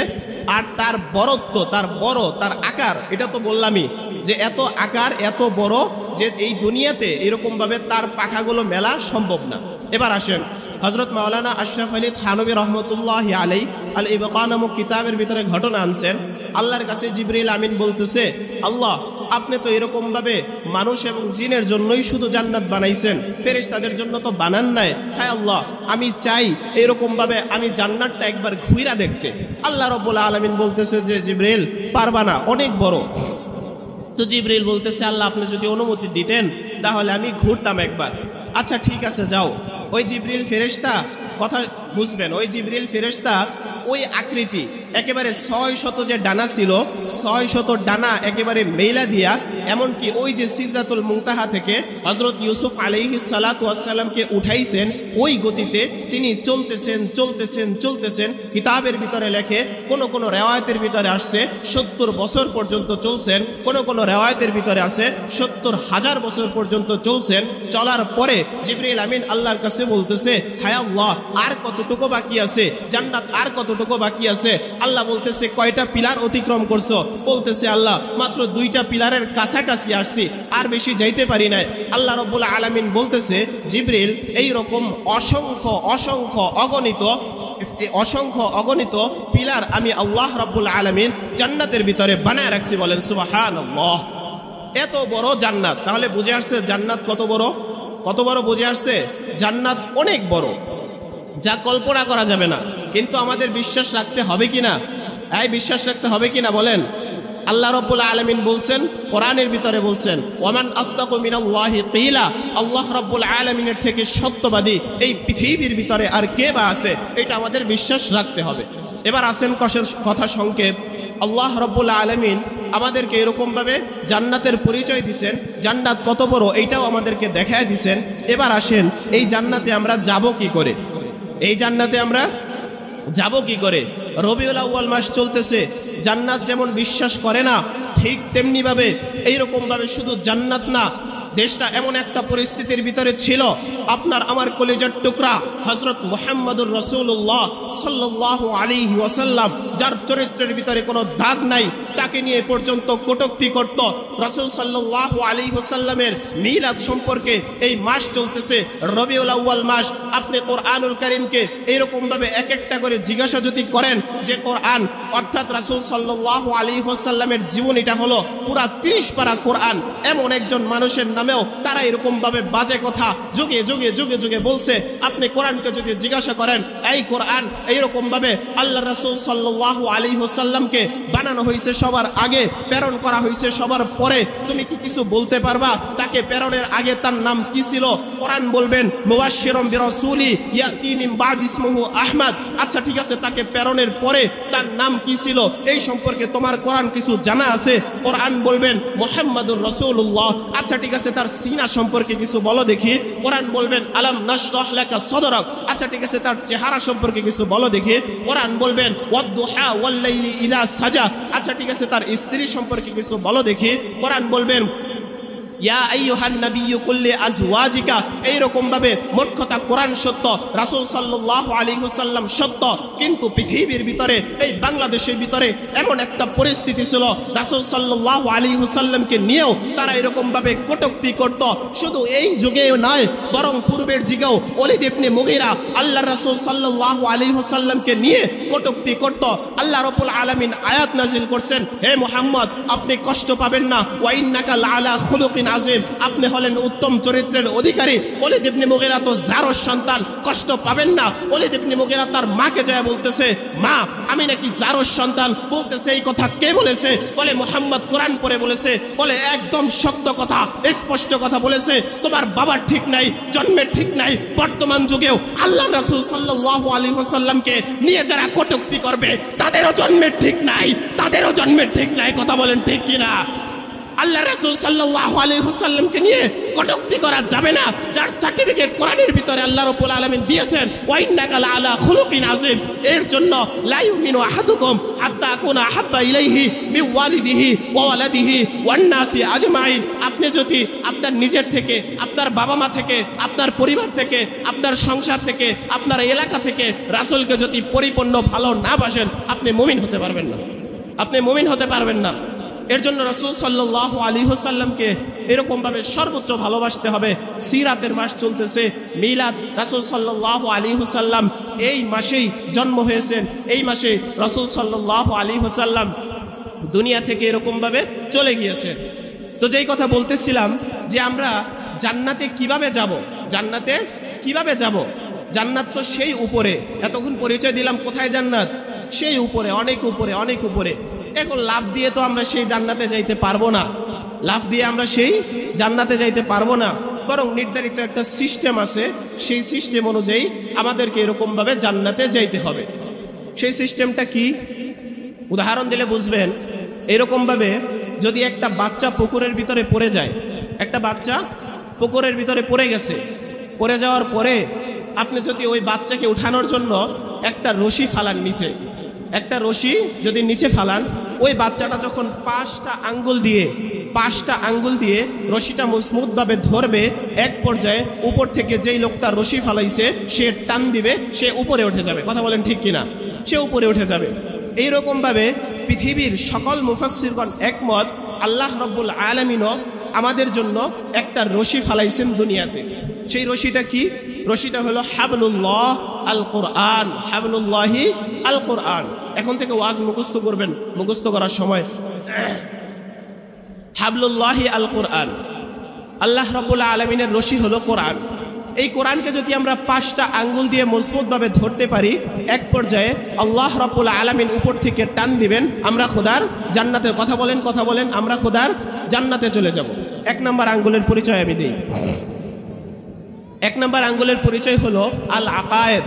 আর তার বড়ত্ব, তার আকার, এটা তো বললামই যে এত আকার, এত বড় যে এই দুনিয়াতে এরকমভাবে তার পাখাগুলো মেলা সম্ভব না। এবার আসেন, হযরত মাওলানা আশরাফ আলী থানভী রহমতুল্লাহি আলাইহি আল ইবকা নামক কিতাবের ভিতরে ঘটনা আনছেন। আল্লাহর কাছে জিবরিল আমিন বলতেছে, আল্লাহ, আপনি তো এরকমভাবে মানুষ এবং জিনের জন্যই শুধু জান্নাত বানাইছেন, ফেরেশতাদের জন্য তো বানান নাই। হ্যাঁ আল্লাহ, আমি চাই এরকমভাবে আমি জান্নাতটা একবার ঘুইরা দেখতে। আল্লাহ রাব্বুল আলামিন বলতেছে যে জিবরিল, পারবা না, অনেক বড়। তো জিবরিল বলতেছে, আল্লাহ আপনি যদি অনুমতি দিতেন তাহলে আমি ঘুরতাম একবার। আচ্ছা ঠিক আছে, যাও। ওই জিবরিল ফেরেশতা, কথা বুঝবেন, ওই জিবরিল ফেরেশতা ওই আকৃতি একেবারে 600 যে ডানা ছিল, 600 ডানা একেবারে মেলা দিয়া, এমনকি ওই যে সিদরাতুল মুনতাহা থেকে হযরত ইউসুফ আলাইহিস সালাতু ওয়াস সালামকে উঠাইছেন, ওই গতিতে তিনি চলতেছেন। কিতাবের ভিতরে লেখে, কোন রেওয়ায়াতের ভিতরে আসছে 70 বছর পর্যন্ত চলছেন, কোন রেওয়ায়াতের ভিতরে আছে 70,000 বছর পর্যন্ত চলছেন। চলার পরে জিবরিল আমিন আল্লাহর কাছে বলতেছে, হায় আল্লাহ, আর কত কতটুকু বাকি আছে, জান্নাত আর কতটুকু বাকি আছে। আল্লাহ বলতেছে কয়টা পিলার অতিক্রম করছো? বলতেছে আল্লাহ মাত্র 2টা পিলারের কাছাকাছি আসছি, আর বেশি যাইতে পারি নাই। আল্লাহ রাব্বুল আলামিন বলতেছে জিবরিল এই রকম অসংখ্য অসংখ্য অগণিত পিলার আমি আল্লাহ রাব্বুল আলামিন জান্নাতের ভিতরে বানায় রাখছি। বলেন সুবহানাল্লাহ। এত বড় জান্নাত, তাহলে বুঝে আসছে জান্নাত কত বড়, কত বড় বুঝে আসছে। জান্নাত অনেক বড়, যা কল্পনা করা যাবে না। কিন্তু আমাদের বিশ্বাস রাখতে হবে কিনা, এই বিশ্বাস রাখতে হবে কিনা বলেন। আল্লাহ রাব্বুল আলামিন বলছেন, কোরআনের ভিতরে বলছেন ওয়ামান আসদাকু মিনাল্লাহি কিলা, আল্লাহ রাব্বুল আলামিনের থেকে সত্যবাদী এই পৃথিবীর ভিতরে আর কে বা আছে, এটা আমাদের বিশ্বাস রাখতে হবে। এবার আসেন কথা সংক্ষেপ। আল্লাহ রাব্বুল আলামিন আমাদেরকে এরকমভাবে জান্নাতের পরিচয় দিয়েছেন, জান্নাত কত বড় এইটাও আমাদেরকে দেখায় দিয়েছেন। এবার আসেন এই জান্নাতে আমরা যাব কি করে, এই জান্নাতে আমরা যাব কি করে। রবিউল আউয়াল মাস চলতেছে, জান্নাত যেমন বিশ্বাস করে না ঠিক তেমনি ভাবে এইরকম ভাবে শুধু জান্নাত না, দেশটা এমন একটা পরিস্থিতির ভিতরে ছিল, আপনার আমার কলিজার টুকরা হযরত মুহাম্মদুর রাসূলুল্লাহ সাল্লাল্লাহু আলাইহি ওয়াসাল্লাম, যার চরিত্রের ভিতরে কোনো দাগ নাই, তাকে নিয়ে পর্যন্ত কটূক্তি করত। রাসূল সাল্লাল্লাহু আলাইহি ওয়াসাল্লামের মিলাদ সম্পর্কে এই মাস চলতেছে রবিউল আউয়াল মাস। আপনি কোরআনুল কারীমকে এরকম ভাবে এক একটা করে জিজ্ঞাসা যদি করেন যে কোরআন অর্থাৎ রাসূল সাল্লাল্লাহু আলাইহি ওয়াসাল্লামের জীবনীটা হলো পুরা 30 পারা কোরআন, এমন একজন মানুষের নামেও তারা এরকম ভাবে বাজে কথা যুগে যুগে যুগে যুগে বলছে। আপনি কোরআনকে যদি জিজ্ঞাসা করেন এই কোরআন এইরকম ভাবে আল্লাহ রাসূল সাল্লাল্লাহু আলাইহি ওয়াসাল্লামকে বানানো হয়েছে সবার আগে, প্রেরণ করা হয়েছে সবার পরে, তুমি কি কিছু বলতে পারবা তাকে প্রেরণের আগে তার নাম কি ছিল? কোরআন বলবেন মুবাশশিরাম বিরাসূলি ইয়াতি মিন বাদ ইসমুহু আহমদ। আচ্ছা ঠিক আছে, তাকে প্রেরণের পরে তার নাম কি ছিল এই সম্পর্কে তোমার কোরআন কিছু জানা আছে? কোরআন বলবেন মুহাম্মাদুর রাসূলুল্লাহ। আচ্ছা ঠিক আছে, তার সিনা সম্পর্কে কিছু বলো দেখি। কোরআন বলবেন আলাম নাশরাহ লাকা সাদরাক। আচ্ছা ঠিক আছে, তার চেহারা সম্পর্কে কিছু বলো দেখি। কোরআন বলবেন ওয়াদ-দুহা ওয়াল-লাইলি ইযা সাজা। আচ্ছা ঠিক আছে, তার স্ত্রী সম্পর্কে কিছু বলো দেখি। কোরআন বলবেন ইয়া আইয়ুহান নাবিয়্যু কুল্লি আজওয়াজিকা। এইরকম ভাবে মোট কথা কোরআন সত্য, রাসূল সাল্লাল্লাহু আলাইহি ওয়াসাল্লাম সত্য, কিন্তু পৃথিবীর ভিতরে এই বাংলাদেশের ভিতরে এমন একটা পরিস্থিতি ছিল রাসূল সাল্লাল্লাহু আলাইহি ওয়াসাল্লামকে নিয়েও তারা এরকম ভাবে কটূক্তি করত। শুধু এই যুগেও নয়, বরং পূর্বের যুগেও ওলীদ ইবনে মুগীরা আল্লাহর রাসূল সাল্লাল্লাহু আলাইহি ওয়াসাল্লামকে নিয়ে কটূক্তি করত। আল্লাহ রাব্বুল আলামিন আয়াত নাযিল করছেন, হে মুহাম্মদ আপনি কষ্ট পাবেন না, ওয়া ইন্নাকা লাআলা খুলুকিন আযীম, আপনি হলেন উত্তম চরিত্রের অধিকারী। ওলীদ ইবনে মুগীরা তো জারস সন্তান, কষ্ট পাবেন না। ওলীদ ইবনে মুগীরা তার মাকে যায় বলতেছে, মা আমি নাকি জারস সন্তান। বলতেছে এই কথা কে বলেছে? বলে মুহাম্মদ কোরআন পড়ে বলেছে। বলে একদম সত্য কথা, স্পষ্ট কথা বলেছে, তোমার বাবার ঠিক নাই, জন্মের ঠিক নাই। বর্তমান যুগেও আল্লাহর রাসূল সাল্লাল্লাহু আলাইহি ওয়াসাল্লামকে নিয়ে যারা কটূক্তি করবে তাদেরও জন্মের ঠিক নাই, তাদেরও জন্মের ঠিক নাই। কথা বলেন ঠিক কিনা? আল্লাহ রাসূল সাল্লাল্লাহু আলাইহি ওয়াসাল্লামকে নিয়ে কটূক্তি করা যাবে না, যার সার্টিফিকেট কোরআনের ভিতরে আল্লাহ রাব্বুল আলামিন দিয়েছেন ওয়া ইন্নাকা লাআলা খুলুকিন আযীম। এর জন্য লা ইউমিনু আহাদুকুম হাত্তা আকুনা আহাব্বা ইলাইহি মিন ওয়ালিদিহি ওয়া ওয়ালাদিহি ওয়ান নাসি আজমাইন। আপনি যদি আপনার নিজের থেকে, আপনার বাবা মা থেকে, আপনার পরিবার থেকে, আপনার সংসার থেকে, আপনার এলাকা থেকে রাসূলকে যদি পরিপূর্ণ ভালো না বাসেন, আপনি মুমিন হতে পারবেন না, আপনি মুমিন হতে পারবেন না। এর জন্য রাসূল সাল্লাল্লাহু আলাইহি ওয়াসাল্লামকে এরকম ভাবে সর্বোচ্চ ভালোবাসতে হবে। সিরাতের মাস চলতেছে, মিলাদ, রাসূল সাল্লাল্লাহু আলাইহি ওয়াসাল্লাম এই মাসেই জন্ম হয়েছেন, এই মাসে রাসূল সাল্লাল্লাহু আলাইহি ওয়াসাল্লাম দুনিয়া থেকে এরকম ভাবে চলে গিয়েছেন। তো যেই কথা বলতেছিলাম যে আমরা জান্নাতে কিভাবে যাব, জান্নাতে কিভাবে যাব? জান্নাত তো সেই উপরে, এতক্ষণ পরিচয় দিলাম কোথায় জান্নাত, সেই উপরে, অনেক উপরে, অনেক উপরে। এখন লাভ দিয়ে তো আমরা সেই জান্নাতে যাইতে পারবো না, লাভ দিয়ে আমরা সেই জান্নাতে যাইতে পারবো না, বরং নির্ধারিত একটা সিস্টেম আছে, সেই সিস্টেম অনুযায়ী আমাদেরকে এরকমভাবে জান্নাতে যাইতে হবে। সেই সিস্টেমটা কি? উদাহরণ দিলে বুঝবেন। এরকমভাবে যদি একটা বাচ্চা পুকুরের ভিতরে পড়ে যায়, একটা বাচ্চা পুকুরের ভিতরে পড়ে গেছে, পড়ে যাওয়ার পরে আপনি যদি ওই বাচ্চাকে উঠানোর জন্য একটা রশি ফালান নিচে, একটা রশি যদি নিচে ফালান, ওই বাচ্চাটা যখন 5টা আঙ্গুল দিয়ে 5টা আঙ্গুল দিয়ে রশিটা মজবুতভাবে ধরবে, এক পর্যায়ে উপর থেকে যেই লোকটা রশি ফালাইছে সে টান দিবে, সে উপরে উঠে যাবে। কথা বলেন ঠিক কিনা? সে উপরে উঠে যাবে। এইরকমভাবে পৃথিবীর সকল মুফাসসিরগণ একমত, আল্লাহ রাব্বুল আলামিনও আমাদের জন্য একটা রশি ফালাইছেন দুনিয়াতে। সেই রশিটা কি? রশিটা হলো হাবলুল্লাহ আল কোরআন, হাবলুল্লাহি আল কোরআন। এখন থেকে ওয়াজ মুখস্থ করবেন, মুখস্থ করার সময় হাবলুল্লাহি আল কোরআন, আল্লাহ রাব্বুল আলামিনের রশি হলো কোরআন। এই কোরআনকে যদি আমরা 5টা আঙ্গুল দিয়ে মজবুতভাবে ধরতে পারি, এক পর্যায়ে আল্লাহ রাব্বুল আলামিন উপর থেকে টান দিবেন, আমরা খোদার জান্নাতে, কথা বলেন কথা বলেন, আমরা খোদার জান্নাতে চলে যাব। 1 নম্বর আঙ্গুলের পরিচয় আমি দিই। 1 নম্বর আঙ্গুলের পরিচয় হলো আল আকায়েদ।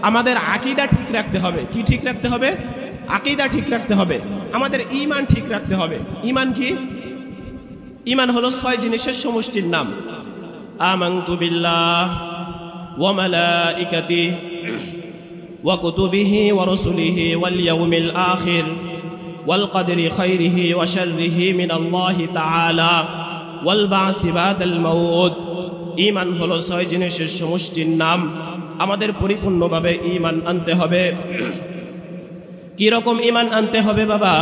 আমাদের আকীদা ঠিক রাখতে হবে। কি ঠিক রাখতে হবে? আকীদা ঠিক রাখতে হবে। আমাদের ঈমান ঠিক রাখতে হবে। ঈমান কি? ঈমান হলো 6 জিনিসের সমষ্টির নাম। আমানতু বিল্লাহ ওয়া মালাইকাতিহি ওয়া কুতুবিহি ওয়া রাসূলিহি ওয়াল ইয়াউমিল আখির ওয়াল কদরি খাইরিহি ওয়া শাররিহি মিনাল্লাহি তাআলা ওয়াল বা'সি বাদাল মাউত। ঈমান হলো 6 জিনিসের সমষ্টির নাম। আমাদের পরিপূর্ণভাবে ঈমান আনতে হবে। কি রকম ঈমান আনতে হবে বাবা?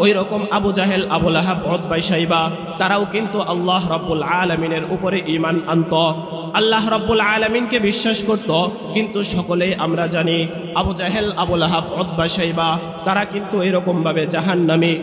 ওই রকম আবু জাহেল, আবু লাহাব, উতবা, শাইবা তারাও কিন্তু আল্লাহ রাব্বুল আলামিনের উপরে ঈমান আনত, আল্লাহ রাব্বুল আলামিনকে বিশ্বাস করত। কিন্তু সকলেই আমরা জানি আবু জাহেল, আবু লাহাব, উতবা, শাইবা তারা কিন্তু এরকমভাবে জাহান্নামী।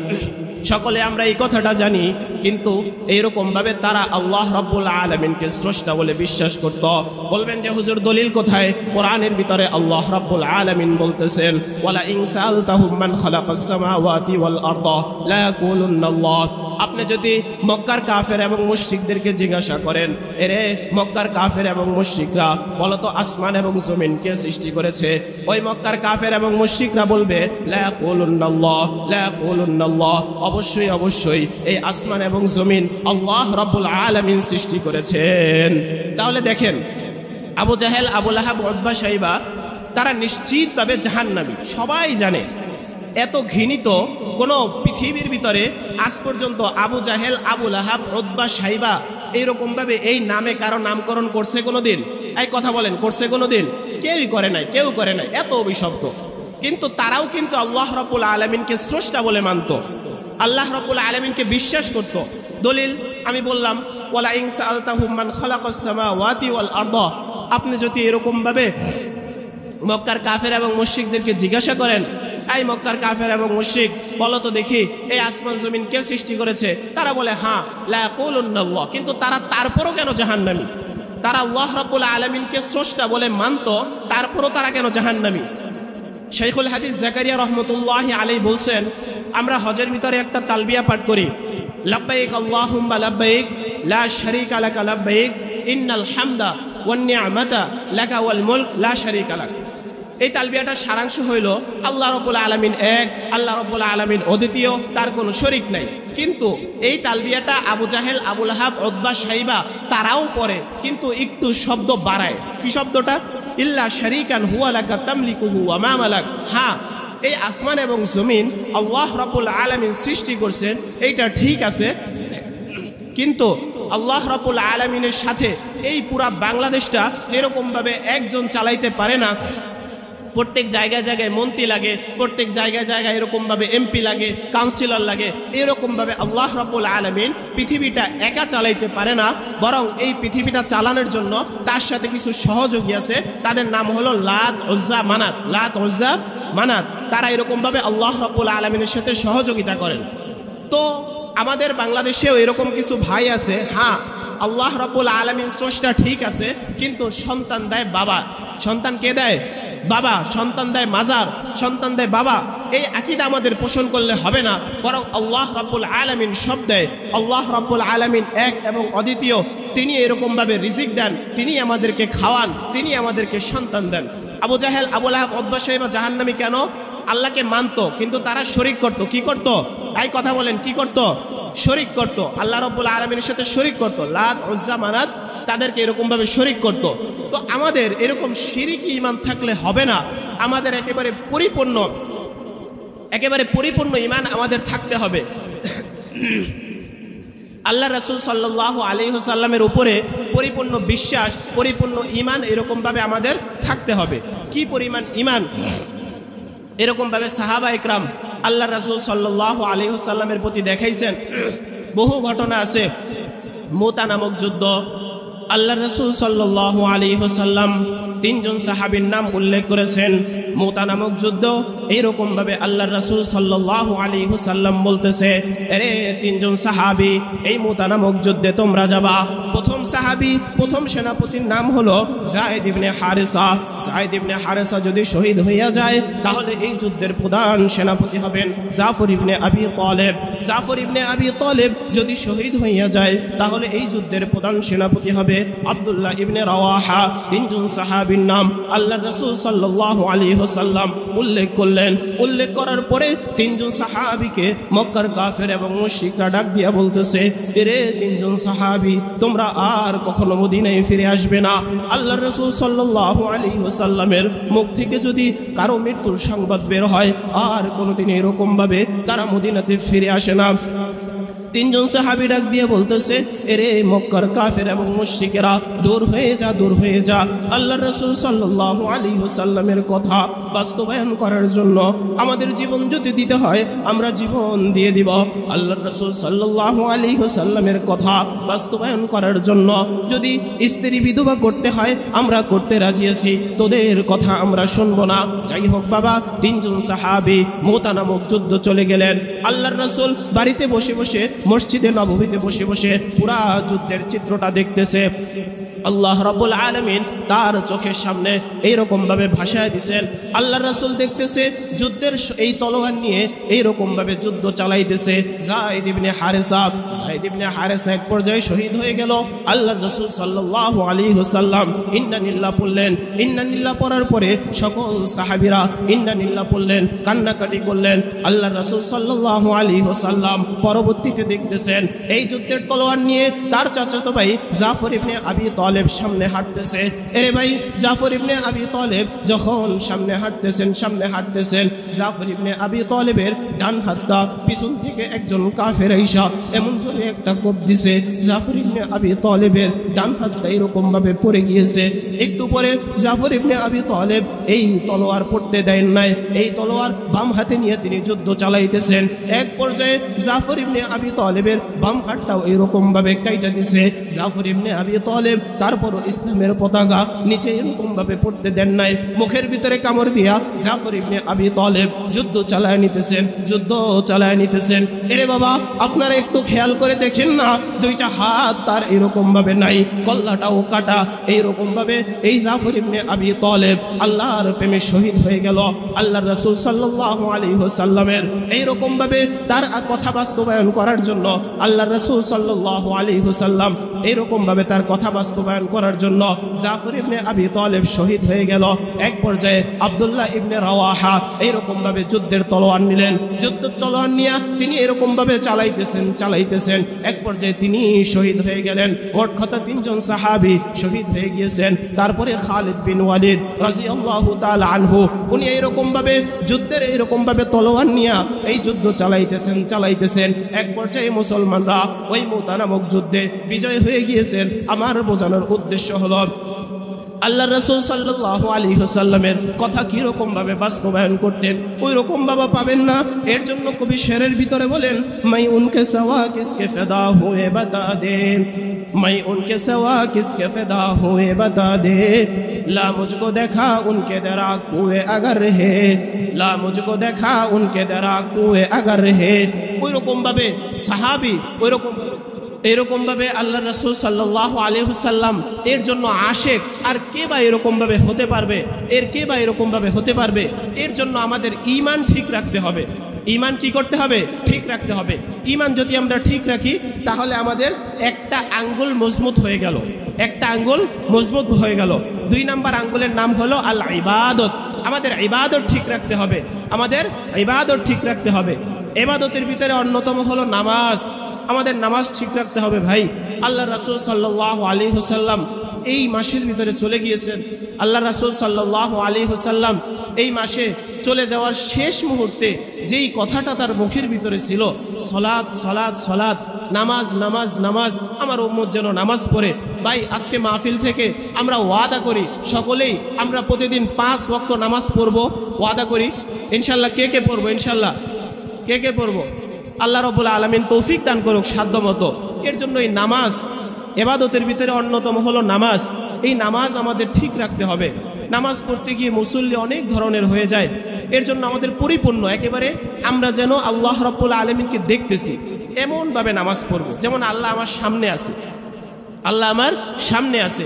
সকলে আমরা এই কথাটা জানি, কিন্তু এইরকমভাবে তারা আল্লাহ রাব্বুল আলামিনকে স্রষ্টা বলে বিশ্বাস করত। বলবেন যে হুজুর দলিল কোথায়? কোরআনের ভিতরে আল্লাহ রাব্বুল আলামিন বলতেছেন, ওয়ালা ইন সাআলতাহুম মান খালাকাস সামাওয়াতি ওয়াল আরদা লা ইয়াকুলুন্নাল্লাহ। আপনি যদি মক্কার কাফের এবং মুশরিকদেরকে জিজ্ঞাসা করেন, এরে মক্কার কাফের এবং মুশরিকরা বলো তো আসমান এবং জমিন কে সৃষ্টি করেছে? ওই মক্কার কাফের এবং মুশরিকরা বলবে লা ইয়াকুলুন্নাল্লাহ, লা ইয়াকুলুন্নাল্লাহ। অবশ্যই অবশ্যই এই আসমান এবং জমিন আল্লাহ রাব্বুল আলামিন সৃষ্টি করেছেন। তাহলে দেখেন, আবু জাহেল, আবু লাহাব, উতবা, শাইবা তারা নিশ্চিতভাবে জাহান্নামী, সবাই জানে। এত ঘৃণিত কোনো পৃথিবীর ভিতরে আজ পর্যন্ত আবু জাহেল, আবু লাহাব, উতবা, শাইবা এইরকমভাবে এই নামে কারো নামকরণ করছে কোনোদিন? এই কথা বলেন, করছে কোনোদিন? কেউই করে নাই, কেউ করে নাই। এত অভিশপ্ত। কিন্তু তারাও কিন্তু আল্লাহ রাব্বুল আলামিনকে স্রষ্টা বলে মানত, আল্লাহ রাব্বুল আলামিনকে বিশ্বাস করত। দলিল আমি বললাম, ওয়ালা ইন সাআলতাহুম মান খালাকাস সামাওয়াতি ওয়াল আরদা। আপনি যদি এরকমভাবে মক্কার কাফের এবং মুশরিকদেরকে জিজ্ঞাসা করেন, এই মক্কার কাফের এবং মুশরিক বলো তো দেখি এই আসমান জমিন কে সৃষ্টি করেছে? তারা বলে হ্যাঁ, লা ইয়াকুলুন্নাল্লাহ। কিন্তু তারা তারপরও কেন জাহান্নামী? তারা আল্লাহ রাব্বুল আলামিনকে স্রষ্টা বলে মানত, তারপরও তারা কেন জাহান্নামী? শাইখুল হাদিস জাকারিয়া রহমতুল্লাহি আলাইহি বলছেন, আমরা হজের ভিতরে একটা তালবিয়া পাঠ করি, লাব্বাইক আল্লাহুম্মা লাব্বাইক লা শারীকা লাকা লাব্বাইক ইন্নাল হামদা ওয়ান নি'মাতা লাকা ওয়াল মুলক লা শারীকা লাক। এই তালবিয়াটার সারাংশ হইল আল্লাহ রাব্বুল আলামিন এক, আল্লাহ রাব্বুল আলামিন অদ্বিতীয়, তার কোনো শরীক নাই। কিন্তু এই তালবিয়াটা আবু জাহেল, আবু লাহাব, উতবা, শাইবা তারাও পড়ে, কিন্তু একটু শব্দ বাড়ায়। কি শব্দটা? ইল্লা শারীকান হুয়া লাকা তামলিকুহু ওয়া মা মালাক। হ্যাঁ, এই আসমান এবং জমিন আল্লাহ রাব্বুল আলামিন সৃষ্টি করছেন, এইটা ঠিক আছে। কিন্তু আল্লাহ রাব্বুল আলামিনের সাথে এই পুরা বাংলাদেশটা যেরকমভাবে একজন চালাইতে পারে না, প্রত্যেক জায়গায় জায়গায় মন্ত্রী লাগে, প্রত্যেক জায়গায় জায়গায় এরকমভাবে এমপি লাগে, কাউন্সিলর লাগে, এরকমভাবে আল্লাহ রাব্বুল আলামিন পৃথিবীটা একা চালাইতে পারে না। বরং এই পৃথিবীটা চালানোর জন্য তার সাথে কিছু সহযোগী আছে, তাদের নাম হলো লাত, উজ্জা, মানাত। লাত, উজ্জা, মানাত তারা এরকমভাবে আল্লাহ রাব্বুল আলামিনের সাথে সহযোগিতা করেন। তো আমাদের বাংলাদেশেও এরকম কিছু ভাই আছে, হ্যাঁ আল্লাহ রাব্বুল আলামিন স্রষ্টা ঠিক আছে, কিন্তু সন্তান দেয় বাবা। সন্তান কে দেয়? বাবা। সন্তান দেয় মাজার, সন্তান দেয় বাবা। এই আকীদা আমাদের পোষণ করলে হবে না, বরং আল্লাহ রাব্বুল আলামিন সব দেয়। আল্লাহ রাব্বুল আলামিন এক এবং অদ্বিতীয়। তিনি এরকমভাবে রিজিক দেন, তিনি আমাদেরকে খাওয়ান, তিনি আমাদেরকে সন্তান দেন। আবু জাহেল, আবু লাহাব, উতবা, শাইবা জাহান্নামী কেন? আল্লাহকে মানত, কিন্তু তারা শরীক করত। কি করত? এই কথা বলেন, কি করত? শরীক করত। আল্লাহ রাব্বুল আলামিনের সাথে শরীক করত। লাত, উজ্জা, মানাত তাদেরকে এরকমভাবে শরীক করত। তো আমাদের এরকম শিরকি ঈমান থাকলে হবে না। আমাদের একেবারে পরিপূর্ণ ঈমান আমাদের থাকতে হবে। আল্লাহ রাসূল সাল্লাল্লাহু আলাইহি ওয়াসাল্লামের উপরে পরিপূর্ণ বিশ্বাস, পরিপূর্ণ ঈমান এরকমভাবে আমাদের থাকতে হবে। কি পরিমাণ ঈমান! এরকমভাবে সাহাবা ইকরাম আল্লাহ রাসূল সাল্লাল্লাহু আলাইহি ওয়াসাল্লামের প্রতি দেখাইছেন। বহু ঘটনা আছে। মুতা নামক যুদ্ধ, আল্লাহ রাসূল সাল্লাল্লাহু আলাইহি ওয়াসাল্লাম তিনজন সাহাবীর নাম উল্লেখ করেছেন। মুতা নামক যুদ্ধ এইরকম ভাবে আল্লাহ রাসূল সাল্লাল্লাহু আলাইহি ওয়াসাল্লাম বলতেছে, আরে তিনজন সাহাবী এই মুতা নামক যুদ্ধে তোমরা যাবা। প্রথম সাহাবী, প্রথম সেনাপতির নাম হলো যায়েদ ইবনে হারেসা। যায়েদ ইবনে হারেসা যদি শহীদ হইয়া যায় তাহলে এই যুদ্ধের প্রধান সেনাপতি হবেন জাফর ইবনে আবি তালেব। জাফর ইবনে আবি তালেব যদি শহীদ হইয়া যায় তাহলে এই যুদ্ধের প্রধান সেনাপতি হবে আব্দুল্লাহ ইবনে রাওয়াহা। তিনজন সাহাবীর নাম আল্লাহ রাসূল সাল্লাল্লাহু আলাইহি ওয়াসাল্লাম উল্লেখ করলেন। উল্লেখ করার পরে তিনজন সাহাবীকে মক্কার কাফের এবং মুশরিকরা ডাক দিয়া বলতেছে, এরে তিনজন সাহাবী, তোমরা আর কখনো মদিনায় ফিরে আসবে না। আল্লাহ রাসূল সাল্লাল্লাহু আলাইহি ওয়াসাল্লামের মুখ থেকে যদি কারো মৃত্যুর সংবাদ বের হয় আর কোনোদিন এরকম ভাবে তারা মদিনাতে ফিরে আসে না। তিনজন সাহাবী ডাক দিয়ে বলতেছে, এরে মক্কার কাফের এবং মুশরিকেরা, দূর হয়ে যা, দূর হয়ে যা। আল্লাহর রাসূল সাল্লাল্লাহু আলাইহি ওয়াসাল্লামের কথা বাস্তবায়ন করার জন্য আমাদের জীবন যদি দিতে হয় আমরা জীবন দিয়ে দিব। আল্লাহর রাসূল সাল্লাল্লাহু আলাইহি ওয়াসাল্লামের কথা বাস্তবায়ন করার জন্য যদি স্ত্রী বিধবা করতে হয় আমরা করতে রাজি আছি, তোদের কথা আমরা শুনবো না। যাই হোক বাবা, তিনজন সাহাবী মুতা নামক যুদ্ধ চলে গেলেন। আল্লাহর রাসূল বাড়িতে বসে বসে, মসজিদে নববীতে বসে বসে পুরা যুদ্ধের চিত্রটা দেখতেছে। আল্লাহ রাব্বুল আলামিন তার চোখের সামনে এইরকম ভাবে ভাষায় দিয়েছেন। আল্লাহর রাসূল দেখতেছে যুদ্ধের এই তলোয়ার নিয়ে এইরকম ভাবে যুদ্ধ চালাইতেছে যায়েদ ইবনে হারেসা। যায়েদ ইবনে হারেসা এক পর্যায়ে শহীদ হয়ে গেল। আল্লাহর রাসূল সাল্লাল্লাহু আলাইহি ওয়াসাল্লাম ইন্নানিল্লাহ পড়লেন। ইন্নানিল্লাহ পড়ার পরে সকল সাহাবীরা ইন্নানিল্লাহ পড়লেন, কান্নাকাটি করলেন। আল্লাহর রাসূল সাল্লাল্লাহু আলাইহি ওয়াসাল্লাম পরবর্তীতে দেখতেছেন এই যুদ্ধের তলোয়ার নিয়ে তার চাচাতো ভাই জাফর ইবনে আবি তালেব সামনে হাঁটতেছে। এরে ভাই, জাফর ইবনে আবি তালেব যখন সামনে হাঁটতেছেন জাফর ইবনে আবি তালেবের ডান হাতটা পিছন থেকে একজন কাফের আইসা এমন জোরে একটা কোপ দিছে, জাফর ইবনে আবি তালেবের ডান হাতটা এরকম ভাবে পড়ে গিয়েছে। একটু পরে জাফর ইবনে আবি তালেব এই তলোয়ার পড়তে দেন নাই, এই তলোয়ার বাম হাতে নিয়ে তিনি যুদ্ধ চালাইতেছেন। এক পর্যায়ে জাফর ইবনে আবি তালেবের বাম হাতটাও এরকম ভাবে কাইটা দিছে। জাফর ইবনে আবি তালেব তারপরও ইসলামের পতাকা নিচে এরকম ভাবে পড়তে দেন নাই। মুখের ভিতরে কামড় দিয়া জাফর ইবনে আবি তালেব যুদ্ধ চালায় নিতেছেন। এরে বাবা, আপনারা একটু খেয়াল করে দেখেন না, দুইটা হাত তার এরকম ভাবে নাই, কল্লাটাও কাটা। এইরকম ভাবে এই জাফর ইবনে আবি তালেব আল্লাহর প্রেমে শহীদ হয়ে গেল। আল্লাহর রাসূল সাল্লাল্লাহু আলাইহি ওয়াসাল্লামের এইরকম ভাবে তার কথা বাস্তবায়ন করার জন্য আল্লাহর রাসূল সাল্লাল্লাহু আলাইহি ওয়াসাল্লাম এইরকম ভাবে তার কথা বাস্তবায়ন করার জন্য জাফর ইবনে আবি তালেব শহীদ হয়ে গেল। এক পর্যায়ে আব্দুল্লাহ ইবনে রাওয়াহা এইরকম ভাবে যুদ্ধের তলোয়ার নিলেন। যুদ্ধের তলোয়ার নিয়ে তিনি এরকম ভাবে চালাইতেছেন। এক পর্যায়ে তিনি শহীদ হয়ে গেলেন। মোট কথা তিনজন সাহাবী শহীদ হয়ে গিয়েছেন। তারপরে খালিদ বিন ওয়ালিদ রাদিয়াল্লাহু তাআলা আনহু, উনি এইরকম ভাবে যুদ্ধের এইরকম ভাবে তলোয়ার নিয়ে এই যুদ্ধ চালাইতেছেন। এক পর্যায়ে মুসলমানরা ওই মুতা নামক যুদ্ধে বিজয় হয়ে গিয়েছেন। আমার বোঝানোর উদ্দেশ্য হলো আল্লাহর রাসূল সাল্লাল্লাহু আলাইহি ওয়াসাল্লামের কথা কি রকম ভাবে বাস্তবায়ন করতেন ওই রকম বাবা পাবেন না। এর জন্য কবি শেরের ভিতরে বলেন, মাই উনকে সওয়া কিসকে ফিদা হুয়ে বাতা দে, মাই উনকে সওয়া কিসকে ফিদা হুয়ে বাতা দে, লা মুঝকো দেখা উনকে দরা কুয়ে আগার হে, লা মুঝকো দেখা উনকে দরা কুয়ে আগার হে। ওই রকম ভাবে সাহাবী এরকম ভাবে আল্লাহ রাসূল সাল্লাল্লাহু আলাইহি ওয়াসাল্লাম এর জন্য আশিক। আর কে বা এরকম ভাবে হতে পারবে? এর জন্য আমাদের ঈমান ঠিক রাখতে হবে। ঈমান কি করতে হবে? ঠিক রাখতে হবে। ঈমান যদি আমরা ঠিক রাখি তাহলে আমাদের একটা আঙ্গুল মজবুত হয়ে গেল। 2 নাম্বার আঙ্গুলের নাম হলো আল ইবাদত। আমাদের ইবাদত ঠিক রাখতে হবে। ইবাদতের ভিতরে অন্যতম হলো নামাজ। আমাদের নামাজ ঠিক রাখতে হবে ভাই। আল্লাহ রাসূল সাল্লাল্লাহু আলাইহি ওয়াসাল্লাম এই মাসের ভিতরে চলে গিয়েছেন। আল্লাহ রাসূল সাল্লাল্লাহু আলাইহি ওয়াসাল্লাম এই মাসে চলে যাওয়ার শেষ মুহূর্তে যেই কথাটা তার মুখের ভিতরে ছিল, সলাৎ সলাৎ সলাৎ, নামাজ নামাজ নামাজ, আমার উম্মত যেন নামাজ পড়ে। ভাই আজকে মাহফিল থেকে আমরা ওয়াদা করি, সকলেই আমরা প্রতিদিন 5 ওয়াক্ত নামাজ পড়বো, ওয়াদা করি ইনশাল্লাহ। কে কে পড়বো? ইনশাল্লাহ কে কে পড়বো? আল্লাহ রাব্বুল আলামিন তৌফিক দান করুক সাধ্য মতো। এর জন্য এই নামাজ ইবাদতের ভিতরে অন্যতম হলো নামাজ। এই নামাজ আমাদের ঠিক রাখতে হবে। নামাজ পড়তে গিয়ে মুসল্লি অনেক ধরনের হয়ে যায়। এর জন্য আমাদের পরিপূর্ণ একেবারে আমরা যেন আল্লাহ রাব্বুল আলামিনকে দেখতেছি এমনভাবে নামাজ পড়ব, যেমন আল্লাহ আমার সামনে আছে, আল্লাহ আমার সামনে আছে,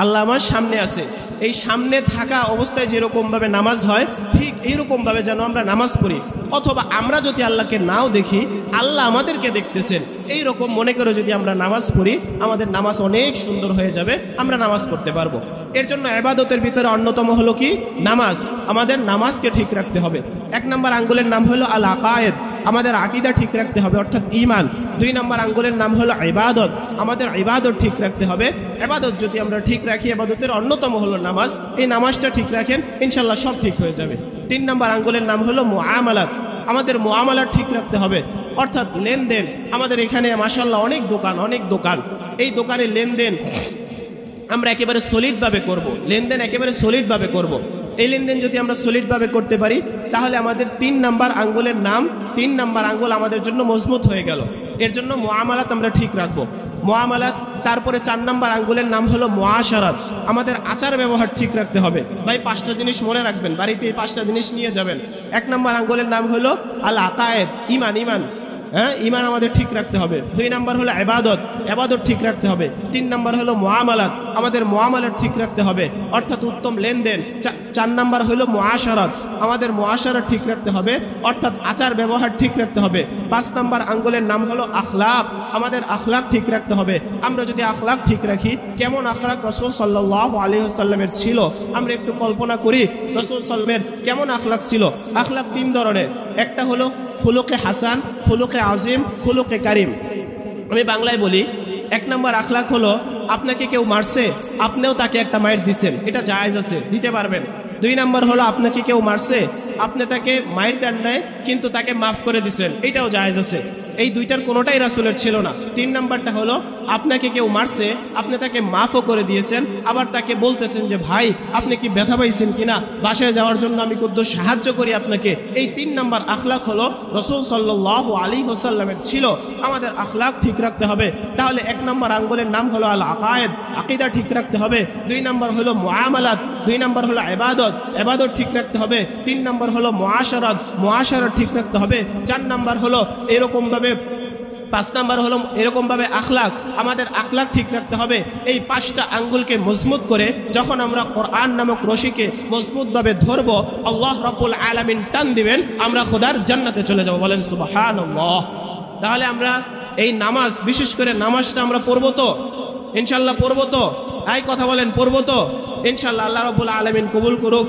আল্লাহ আমার সামনে আছে। এই সামনে থাকা অবস্থায় যেরকমভাবে নামাজ হয় ঠিক এইরকমভাবে যেন আমরা নামাজ পড়ি। অথবা আমরা যদি আল্লাহকে নাও দেখি, আল্লাহ আমাদেরকে দেখতেছেন, এই রকম মনে করে যদি আমরা নামাজ পড়ি, আমাদের নামাজ অনেক সুন্দর হয়ে যাবে, আমরা নামাজ পড়তে পারবো। এর জন্য ইবাদতের ভিতরে অন্যতম হলো কি? নামাজ। আমাদের নামাজকে ঠিক রাখতে হবে। 1 নম্বর আঙ্গুলের নাম হলো আল আকায়েদ, আমাদের আকীদা ঠিক রাখতে হবে অর্থাৎ ঈমান। 2 নম্বর আঙ্গুলের নাম হলো ইবাদত, আমাদের ইবাদত ঠিক রাখতে হবে। ইবাদত যদি আমরা ঠিক রাখি, ইবাদতের অন্যতম হলো নামাজ, এই নামাজটা ঠিক রাখেন ইনশাল্লাহ সব ঠিক হয়ে যাবে। 3 নম্বর আঙ্গুলের নাম হলো মুআমালাত, আমাদের মুআমালাত ঠিক রাখতে হবে অর্থাৎ লেনদেন। আমাদের এখানে মাশাআল্লাহ অনেক দোকান, এই দোকানের লেনদেন আমরা একেবারে সলিডভাবে করব, লেনদেন একেবারে সলিডভাবে করব। এই লেনদেন যদি আমরা সলিডভাবে করতে পারি, তাহলে আমাদের 3 নম্বর আঙ্গুলের নাম, 3 নম্বর আঙ্গুল আমাদের জন্য মজবুত হয়ে গেল। এর জন্য মুআমালাত আমরা ঠিক রাখবো, মুআমালাত। তারপরে 4 নম্বর আঙ্গুলের নাম হলো মুআশারাত, আমাদের আচার ব্যবহার ঠিক রাখতে হবে। ভাই 5টা জিনিস মনে রাখবেন, বাড়িতে এই 5টা জিনিস নিয়ে যাবেন। 1 নম্বর আঙ্গুলের নাম হলো আল আকায়েদ, ঈমান, ঈমান আমাদের ঠিক রাখতে হবে। 2 নম্বর হলো ইবাদত ঠিক রাখতে হবে। 3 নম্বর হলো মুআমালাত, আমাদের মুআমালাত ঠিক রাখতে হবে অর্থাৎ উত্তম লেনদেন। 4 নম্বর হলো মুআশারাত, আমাদের মুআশারাত ঠিক রাখতে হবে অর্থাৎ আচার ব্যবহার ঠিক রাখতে হবে। 5 নম্বর আঙ্গুলের নাম হলো আখলাক, আমাদের আখলাক ঠিক রাখতে হবে। আমরা যদি আখলাক ঠিক রাখি, কেমন আখলাক রাসূল সাল্লাল্লাহু আলাইহি ওয়াসাল্লামের ছিল আমরা একটু কল্পনা করি। রাসূল সাল্লামের কেমন আখলাক ছিল? আখলাক 3 ধরনের। একটা হলো খুলুকে হাসান, খুলুকে আজিম, খুলুকে কারিম। আমি বাংলায় বলি, 1 নম্বর আখলাক হলো আপনাকে কেউ মারছে, আপনিও তাকে একটা মাইর দিচ্ছেন, এটা জায়েজ আছে, দিতে পারবেন। 2 নম্বর হলো আপনাকে কেউ মারছে, আপনি তাকে মাইর দেন নাই কিন্তু তাকে মাফ করে দিচ্ছেন, এটাও জায়েজ আছে। এই 2টার কোনোটাই রাসূলের ছিল না। 3 নম্বরটা হলো আপনাকে কেউ মারছে, আপনি তাকে মাফও করে দিয়েছেন, আবার তাকে বলতেছেন যে ভাই আপনি কি ব্যথা পাইছেন কিনা, বাসায় যাওয়ার জন্য আমি কত সাহায্য করি আপনাকে। এই 3 নম্বর আখলাক হলো রাসূল সাল্লাল্লাহু আলাইহি ওয়াসাল্লামের ছিল। আমাদের আখলাক ঠিক রাখতে হবে। তাহলে 1 নম্বর আঙ্গুলের নাম হলো আল আকায়েদ, আকীদা ঠিক রাখতে হবে। 2 নম্বর হলো মুআমালাত, 2 নম্বর হলো ইবাদত ঠিক রাখতে হবে। 3 নম্বর হলো মুআশারাত ঠিক রাখতে হবে। 4 নম্বর হলো এরকমভাবে, 5 নম্বর হলো এরকমভাবে আখলাক, আমাদের আখলাক ঠিক রাখতে হবে। এই 5টা আঙ্গুলকে মজবুত করে যখন আমরা কোরআন নামক রশিকে মজবুতভাবে ধরবো, আল্লাহ রাব্বুল আলামিন টান দিবেন, আমরা খোদার জান্নাতে চলে যাব। বলেন সুবহানাল্লাহ। তাহলে আমরা এই নামাজ, বিশেষ করে নামাজটা আমরা পড়বো তো ইনশাল্লাহ, পড়বো তো? এই কথা বলেন, পড়বো তো ইনশাল্লাহ? আল্লাহ রাব্বুল আলামিন কবুল করুক।